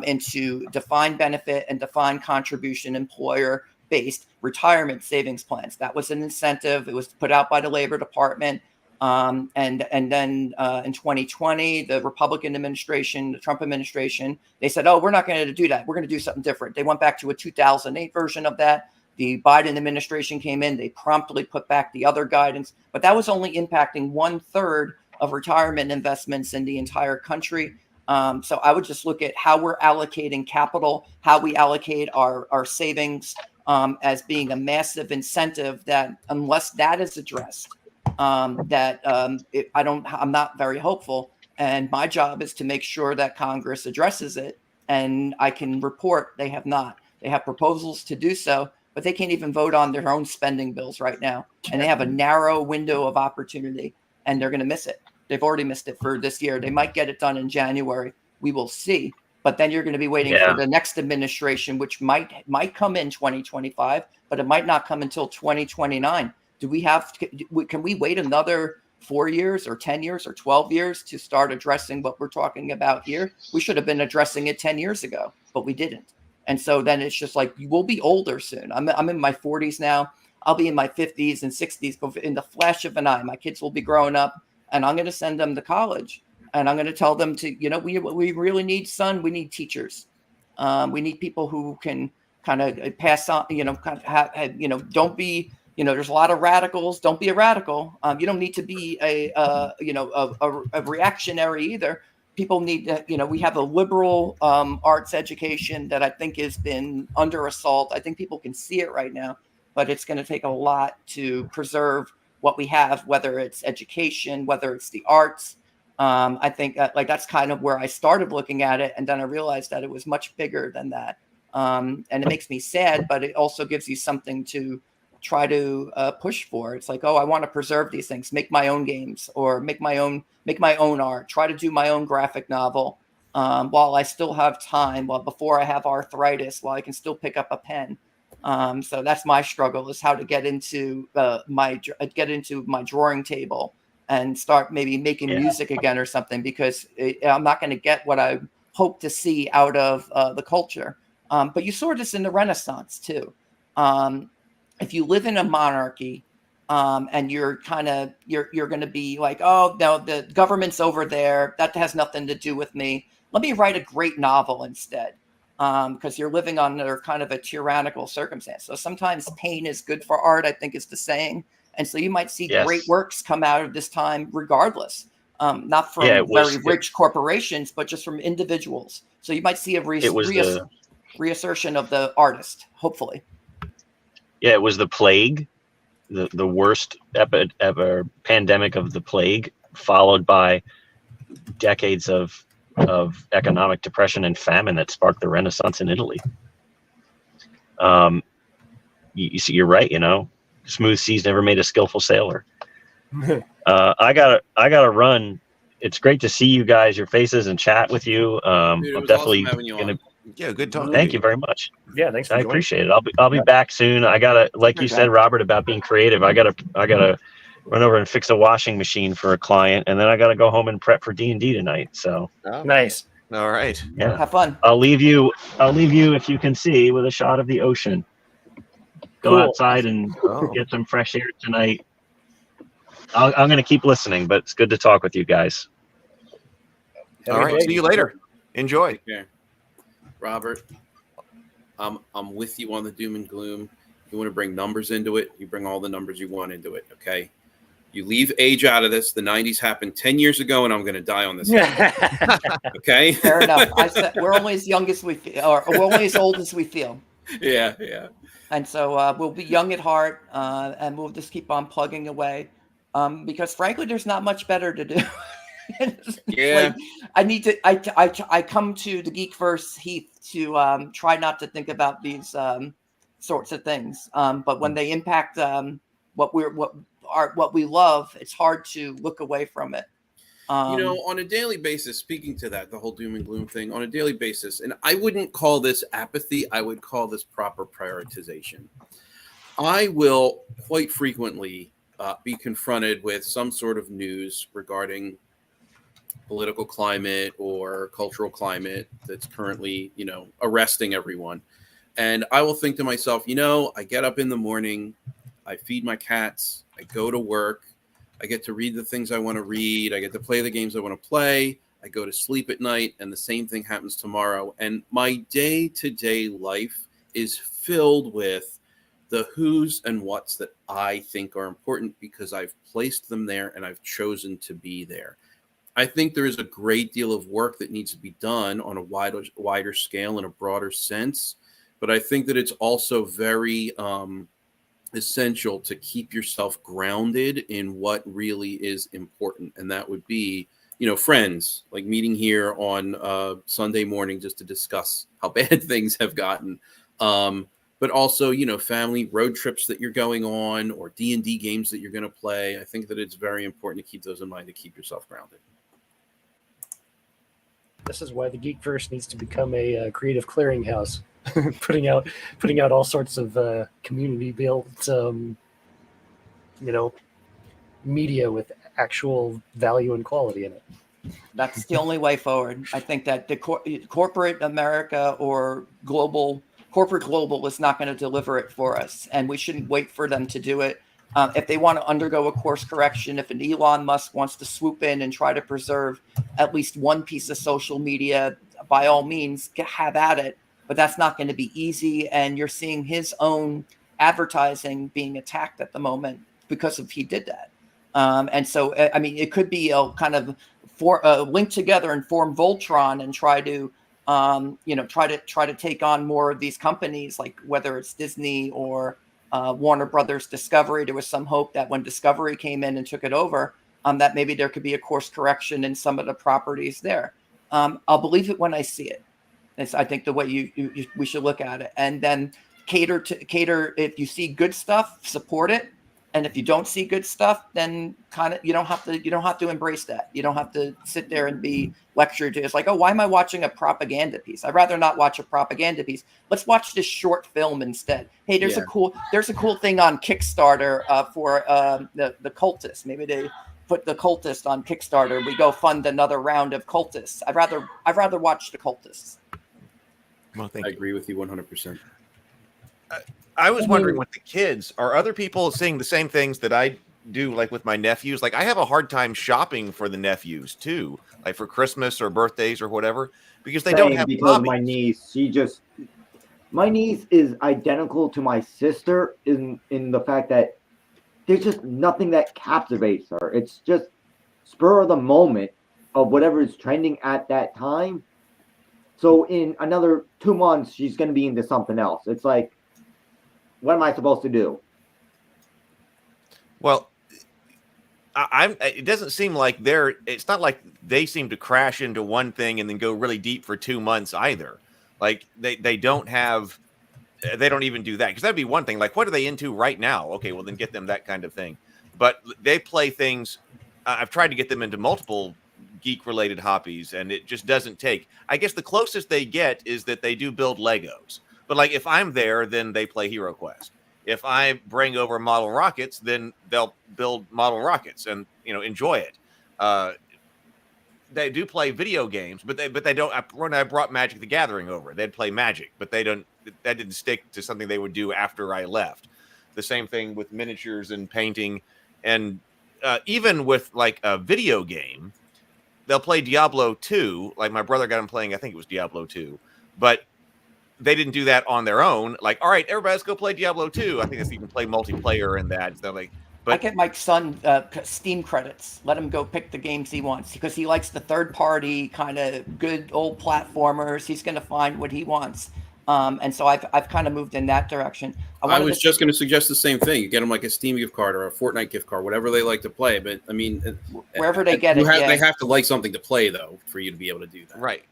into defined benefit and defined contribution employer-based retirement savings plans. That was an incentive. It was put out by the Labor Department. And then in 2020, the Republican administration, the Trump administration, they said, oh, we're not going to do that. We're going to do something different. They went back to a 2008 version of that. The Biden administration came in. They promptly put back the other guidance, but that was only impacting 1/3 of retirement investments in the entire country. So I would just look at how we're allocating capital, how we allocate our savings as being a massive incentive that unless that is addressed, I'm not very hopeful. And my job is to make sure that Congress addresses it. And I can report they have not. They have proposals to do so, but they can't even vote on their own spending bills right now. And they have a narrow window of opportunity, and they're going to miss it. They've already missed it for this year. They might get it done in January. We will see. But then you're going to be waiting for the next administration, which might come in 2025, but it might not come until 2029. Can we wait another 4 years or 10 years or 12 years to start addressing what we're talking about here? We should have been addressing it 10 years ago, but we didn't. And so then it's just like, we'll be older soon. I'm in my 40s now. I'll be in my 50s and 60s in the flash of an eye. My kids will be growing up, and I'm going to send them to college. And I'm going to tell them to, we really need we need teachers. We need people who can kind of pass on, don't be, there's a lot of radicals. Don't be a radical. You don't need to be a reactionary either. People need to, we have a liberal arts education that I think has been under assault. I think people can see it right now, but it's going to take a lot to preserve what we have, whether it's education, whether it's the arts. I think that's kind of where I started looking at it. And then I realized that it was much bigger than that. And it makes me sad, but it also gives you something to try to push for. It's like, oh, I want to preserve these things, make my own games or make my own art, try to do my own graphic novel while I still have time, before I have arthritis, while I can still pick up a pen. So that's my struggle, is how to get into my drawing table and start maybe making music again or something, because I'm not going to get what I hope to see out of the culture. But you saw this in the Renaissance too. If you live in a monarchy and you're going to be like, oh, no, the government's over there. That has nothing to do with me. Let me write a great novel instead, because you're living under kind of a tyrannical circumstance. So sometimes pain is good for art, I think is the saying. And so you might see great works come out of this time regardless, not from very rich corporations, but just from individuals. So you might see a reassertion of the artist, hopefully. Yeah, it was the plague, the worst ever pandemic of the plague, followed by decades of economic depression and famine that sparked the Renaissance in Italy. You see, you're right. Smooth seas never made a skillful sailor. I gotta run. It's great to see you guys, your faces, and chat with you. Dude, I'm definitely awesome gonna. Yeah, good talking. Thank you very much. Yeah, thanks for I joining. appreciate it. I'll be back soon. I gotta, like you said, Robert, about being creative. I gotta run over and fix a washing machine for a client, and then I gotta go home and prep for D&D tonight. So nice. All right. Yeah, have fun. I'll leave you if you can see, with a shot of the ocean. Go outside and get some fresh air tonight. I'm gonna keep listening, but it's good to talk with you guys. All right. See you later. Enjoy. Take care. Robert, I'm with you on the doom and gloom. You want to bring numbers into it, you bring all the numbers you want into it, okay? You leave age out of this. The 90s happened 10 years ago, and I'm going to die on this. Okay? Fair enough. I said we're only as young as we feel, or we're only as old as we feel. Yeah. And so we'll be young at heart, and we'll just keep on plugging away, because frankly, there's not much better to do. Yeah. I come to the Geekverse, Heath, to try not to think about these sorts of things. But when they impact what we love, it's hard to look away from it. On a daily basis, speaking to that, the whole doom and gloom thing, on a daily basis, and I wouldn't call this apathy, I would call this proper prioritization. I will quite frequently be confronted with some sort of news regarding political climate or cultural climate that's currently, arresting everyone. And I will think to myself, I get up in the morning, I feed my cats, I go to work, I get to read the things I want to read, I get to play the games I want to play, I go to sleep at night, and the same thing happens tomorrow. And my day-to-day life is filled with the who's and what's that I think are important because I've placed them there and I've chosen to be there. I think there is a great deal of work that needs to be done on a wider scale and a broader sense. But I think that it's also very essential to keep yourself grounded in what really is important. And that would be, friends, like meeting here on Sunday morning just to discuss how bad things have gotten. But also, family road trips that you're going on or D&D games that you're going to play. I think that it's very important to keep those in mind to keep yourself grounded. This is why the Geekverse needs to become a creative clearinghouse, putting out all sorts of community-built, media with actual value and quality in it. That's the only way forward. I think that the corporate America or corporate global is not going to deliver it for us, and we shouldn't wait for them to do it. If they want to undergo a course correction, if an Elon Musk wants to swoop in and try to preserve at least one piece of social media, by all means, have at it. But that's not going to be easy. And you're seeing his own advertising being attacked at the moment because of he did that. And so, I mean, it could be a kind of link together and form Voltron and try to, try to take on more of these companies, like whether it's Disney or Warner Brothers Discovery. There was some hope that when Discovery came in and took it over, that maybe there could be a course correction in some of the properties there. I'll believe it when I see it. It's, I think, the way we should look at it, and then cater. If you see good stuff, support it, and if you don't see good stuff, then kind of you don't have to embrace that. You don't have to sit there and be lectured to. It's like, oh, why am I watching a propaganda piece? I'd rather not watch a propaganda piece. Let's watch this short film instead. Hey, there's a cool thing on Kickstarter for the cultists. Maybe they put the cultist on Kickstarter. We go fund another round of cultists. I'd rather watch the cultists. Well, I agree with you 100%. I was wondering with the kids, are other people seeing the same things that I do, like with my nephews? Like, I have a hard time shopping for the nephews too, like for Christmas or birthdays or whatever, because they don't have hobbies. My niece is identical to my sister in the fact that there's just nothing that captivates her. It's just spur of the moment of whatever is trending at that time. So in another 2 months, she's going to be into something else. It's like, what am I supposed to do? Well, it doesn't seem like it's not like they seem to crash into one thing and then go really deep for 2 months either. Like they don't even do that, because that'd be one thing. Like, what are they into right now? Okay, well then get them that kind of thing. But they play things. I've tried to get them into multiple geek-related hobbies, and it just doesn't take. I guess the closest they get is that they do build Legos. But like, if I'm there, then they play HeroQuest. If I bring over model rockets, then they'll build model rockets and enjoy it. They do play video games, but they don't. When I brought Magic the Gathering over, they'd play Magic, but they don't. That didn't stick to something they would do after I left. The same thing with miniatures and painting, and even with like a video game, they'll play Diablo 2. Like, my brother got him playing, I think it was Diablo 2, but they didn't do that on their own. Like, all right, everybody, let's go play Diablo 2. I think it's even play multiplayer in that. So like, but I get my son Steam credits. Let him go pick the games he wants, because he likes the third-party kind of good old platformers. He's going to find what he wants. And so I've kind of moved in that direction. I was just going to suggest the same thing. You get them like a Steam gift card or a Fortnite gift card, whatever they like to play. But I mean, wherever they get it, they have to like something to play though for you to be able to do that. Right?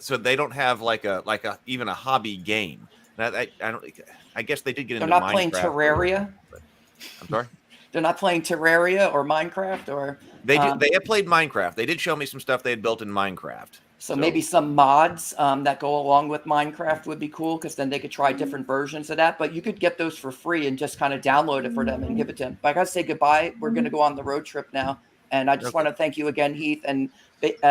So they don't have like a even a hobby game. I don't. I guess they did get into. They're not playing Terraria. I'm sorry. They're not playing Terraria or Minecraft, or they have played Minecraft. They did show me some stuff they had built in Minecraft. So maybe some mods that go along with Minecraft would be cool, because then they could try different versions of that. But you could get those for free and just kind of download it for them and give it to them. But I got to say goodbye. We're going to go on the road trip now. And I just want to thank you again, Heath, and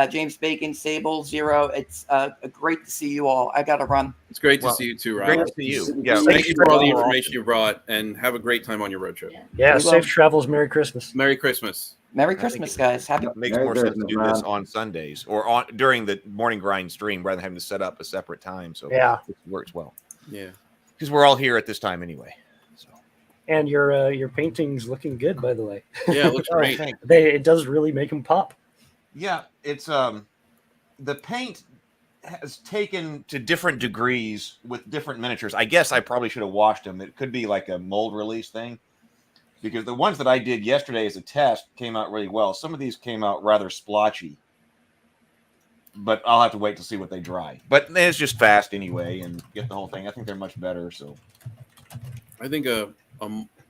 James Bacon, Sable, Zero. It's great to see you all. I got to run. It's great to see you too, Rob. Great to see you. Yeah, Thank you for all the information you brought, and have a great time on your road trip. Yeah, safe travels. Merry Christmas. Merry Christmas. Merry Christmas, guys. Happy. It makes more sense to do this on Sundays or during the morning grind stream rather than having to set up a separate time. So yeah, it works well. Yeah, because we're all here at this time anyway. And your painting's looking good, by the way. Yeah, it looks great. It does really make them pop. Yeah, it's the paint has taken to different degrees with different miniatures. I guess I probably should have washed them. It could be like a mold release thing, because the ones that I did yesterday as a test came out really well. Some of these came out rather splotchy, but I'll have to wait to see what they dry. But it's just fast anyway, and get the whole thing. I think they're much better. So I think a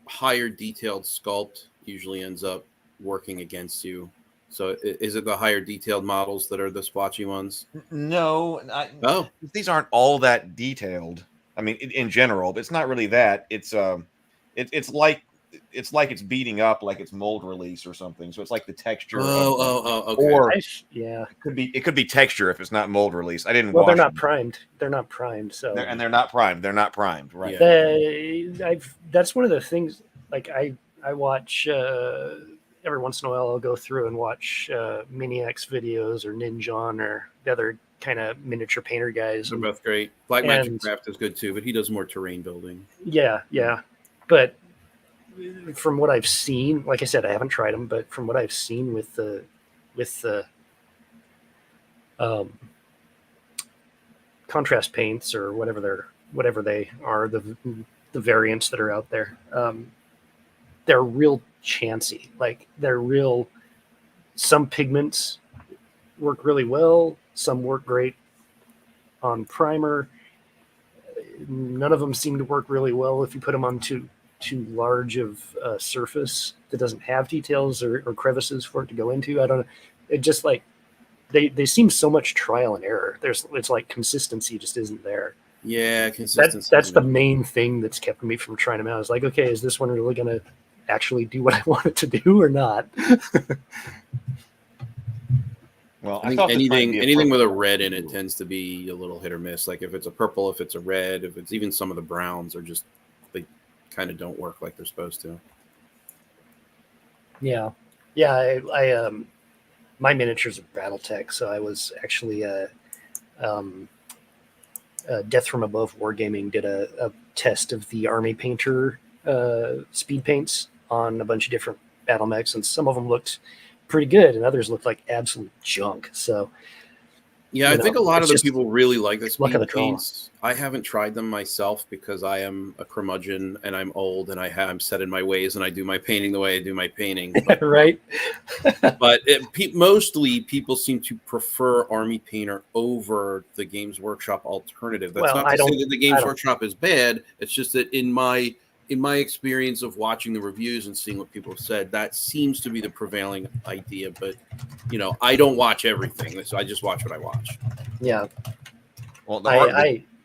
higher detailed sculpt usually ends up working against you. So is it the higher detailed models that are the splotchy ones? No. These aren't all that detailed. I mean, in general, but it's not really that. It's like it's beating up like it's mold release or something. So it's like the texture. Okay. Or yeah, it could be texture if it's not mold release. I didn't. Well, they're wash not them. primed. They're not primed. So they're not primed. They're not primed. Right. That's one of the things. Like I watch every once in a while. I'll go through and watch Miniax videos or Ninjon or the other kind of miniature painter guys. They're both great. Black Magic Craft is good too, but he does more terrain building. Yeah. But from what I've seen, like I said, I haven't tried them, but from what I've seen with the contrast paints or whatever they are, the variants that are out there, they're real chancy. Like some pigments work really well, some work great on primer. None of them seem to work really well if you put them on too large of a surface that doesn't have details or crevices for it to go into. I don't know. It just like they seem so much trial and error. It's like consistency just isn't there. Yeah, consistency. That's the main thing that's kept me from trying them out. It's like, okay, is this one really going to actually do what I want it to do or not? Well, I think anything with a red in it tends to be a little hit or miss. Like if it's a purple, if it's a red, if it's even some of the browns are just they kind of don't work like they're supposed to. Yeah. I my miniatures are BattleTech, so I was actually Death from Above Wargaming did a test of the Army Painter speed paints on a bunch of different battle mechs, and some of them looked pretty good, and others looked like absolute junk. So, yeah, I think a lot of the people really like the speed the paints. I haven't tried them myself because I am a curmudgeon and I'm old and I'm set in my ways and I do my painting the way I do my painting. But, right. But mostly people seem to prefer Army Painter over the Games Workshop alternative. That's not to say that the Games Workshop is bad. It's just that in my experience of watching the reviews and seeing what people have said, that seems to be the prevailing idea. But, I don't watch everything. So I just watch what I watch. Yeah. Well,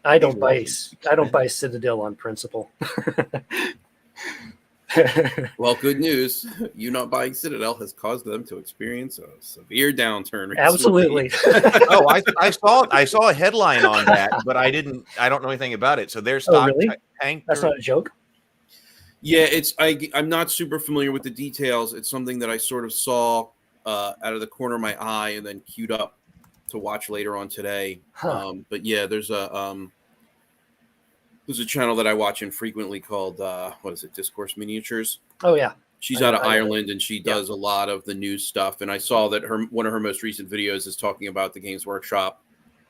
I don't buy Citadel on principle. Well, good news. You not buying Citadel has caused them to experience a severe downturn recently. Absolutely. I saw a headline on that, but I don't know anything about it. So their stock tanked. That's not a joke. Yeah, I'm not super familiar with the details. It's something that I sort of saw out of the corner of my eye and then queued up to watch later on today. But yeah, there's a channel that I watch infrequently called Discourse Miniatures. Oh yeah, she's out of Ireland and she does a lot of the news stuff. And I saw that one of her most recent videos is talking about the Games Workshop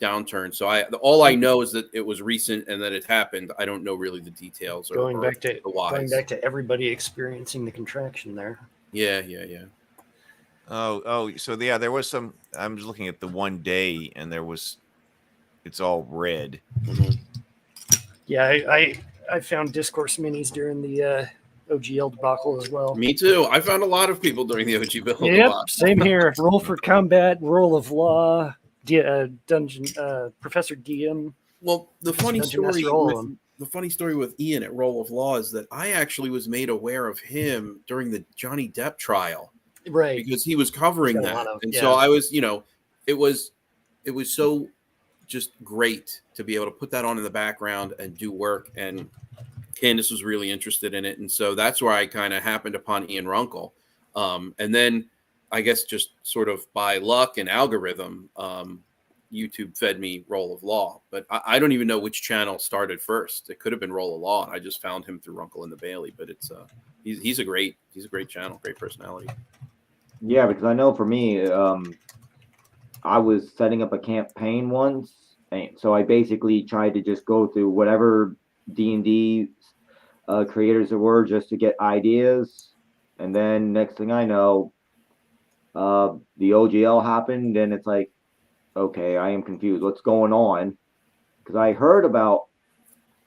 downturn. So all I know is that it was recent and that it happened. I don't know really the details going back to everybody experiencing the contraction there. Yeah. So yeah, there was some. I'm just looking at the one day, and it's all red. Mm-hmm. Yeah, I found Discourse minis during the OGL debacle as well. Me too. I found a lot of people during the OGL debacle. Yep, same here. Roll for Combat, Roll of Law, Dungeon Professor Guillaume. Well, the funny Dungeon story Master all of them. with Ian at Roll of Law is that I actually was made aware of him during the Johnny Depp trial, right? Because he was covering He's got a that, lot of- and yeah. so I was, it was so just great to be able to put that on in the background and do work. And Candace was really interested in it, and so that's where I kind of happened upon Ian Runkle, and then I guess just sort of by luck and algorithm, YouTube fed me Roll of Law, but I don't even know which channel started first. It could have been Roll of Law, and I just found him through Runkle and the Bailey. But it's he's a great channel, great personality. Yeah, because I know for me, I was setting up a campaign once, and so I basically tried to just go through whatever D&D creators there were just to get ideas, and then next thing I know, the OGL happened, and it's like, okay, I am confused. What's going on? Because I heard about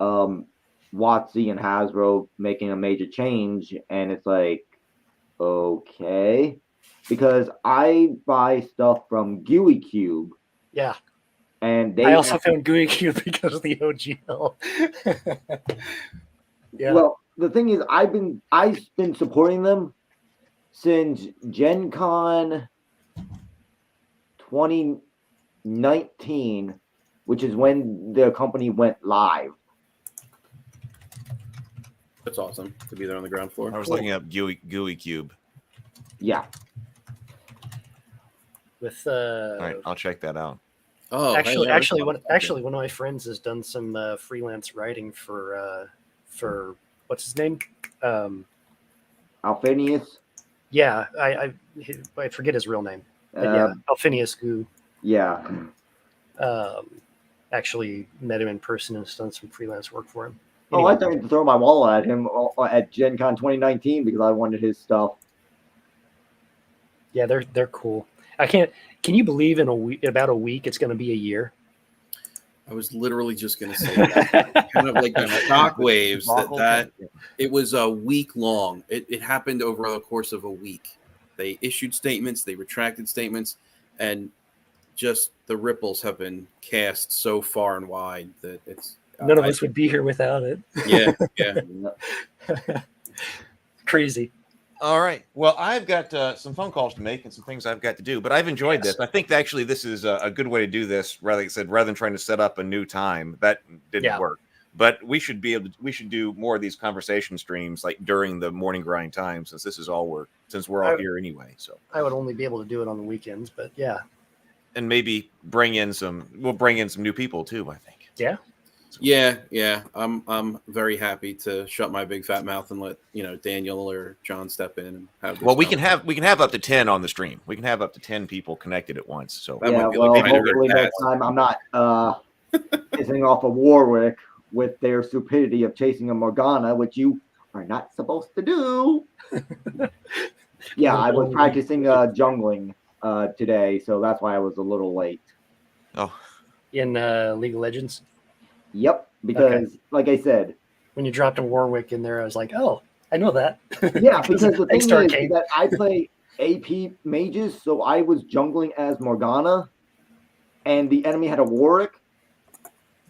WotC and Hasbro making a major change, and it's like, okay, because I buy stuff from Gooey Cube. Yeah. And they I also found Gooey Cube because of the OGL. Yeah. Well, the thing is, I've been supporting them since Gen Con 2019, which is when the company went live. That's awesome to be there on the ground floor. I was looking up Gooey Cube. Yeah. With All right, I'll check that out. Oh, actually, one of my friends has done some freelance writing for what's his name? Alphinius. Yeah, I forget his real name. But yeah, Alphinius Goo. Yeah. Actually met him in person and has done some freelance work for him. Oh, I tried to throw my wallet at him at Gen Con 2019 because I wanted his stuff. Yeah, they're cool. Can you believe in about a week it's going to be a year? I was literally just going to say that. Kind of like the shock waves that it was a week long. It happened over the course of a week. They issued statements, they retracted statements, and just the ripples have been cast so far and wide that it's none of us would be here without it. Yeah. Crazy. All right. Well, I've got some phone calls to make and some things I've got to do, but I've enjoyed this. I think actually this is a good way to do this. Rather than trying to set up a new time, that didn't work. But we should do more of these conversation streams like during the morning grind time, since this is all work, since we're all here anyway. So I would only be able to do it on the weekends, but yeah. And maybe bring in some new people too, I think. Yeah. Yeah. I'm very happy to shut my big fat mouth and let Daniel or John step in and have. Well, we can have up to 10 on the stream. We can have up to 10 people connected at once. So yeah, well, hopefully next time I'm not pissing off of Warwick with their stupidity of chasing a Morgana, which you are not supposed to do. Yeah, I was practicing jungling today, so that's why I was a little late. Oh, in League of Legends. Yep, because like I said, when you dropped a Warwick in there, I was like, oh, I know that. Yeah, because the thing is that I play AP mages, so I was jungling as Morgana, and the enemy had a Warwick.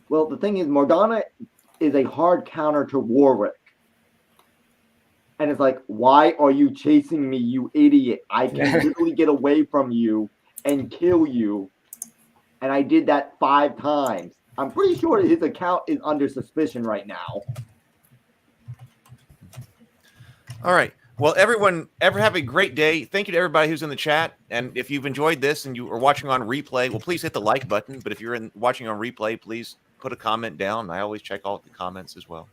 Well, the thing is, Morgana is a hard counter to Warwick. And it's like, why are you chasing me, you idiot? I can literally get away from you and kill you. And I did that 5 times. I'm pretty sure his account is under suspicion right now. all right. Well, everyone, have a great day. Thank you to everybody who's in the chat. And if you've enjoyed this and you are watching on replay, well, please hit the like button. But if you're watching on replay, please put a comment down. I always check all the comments as well.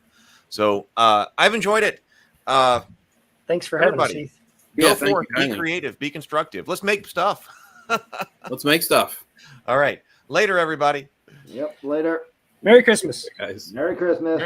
So I've enjoyed it. Thanks for having us. Go forth, be creative, be constructive. Let's make stuff. Let's make stuff. All right. Later, everybody. Yep, later. Merry Christmas. Guys. Merry Christmas.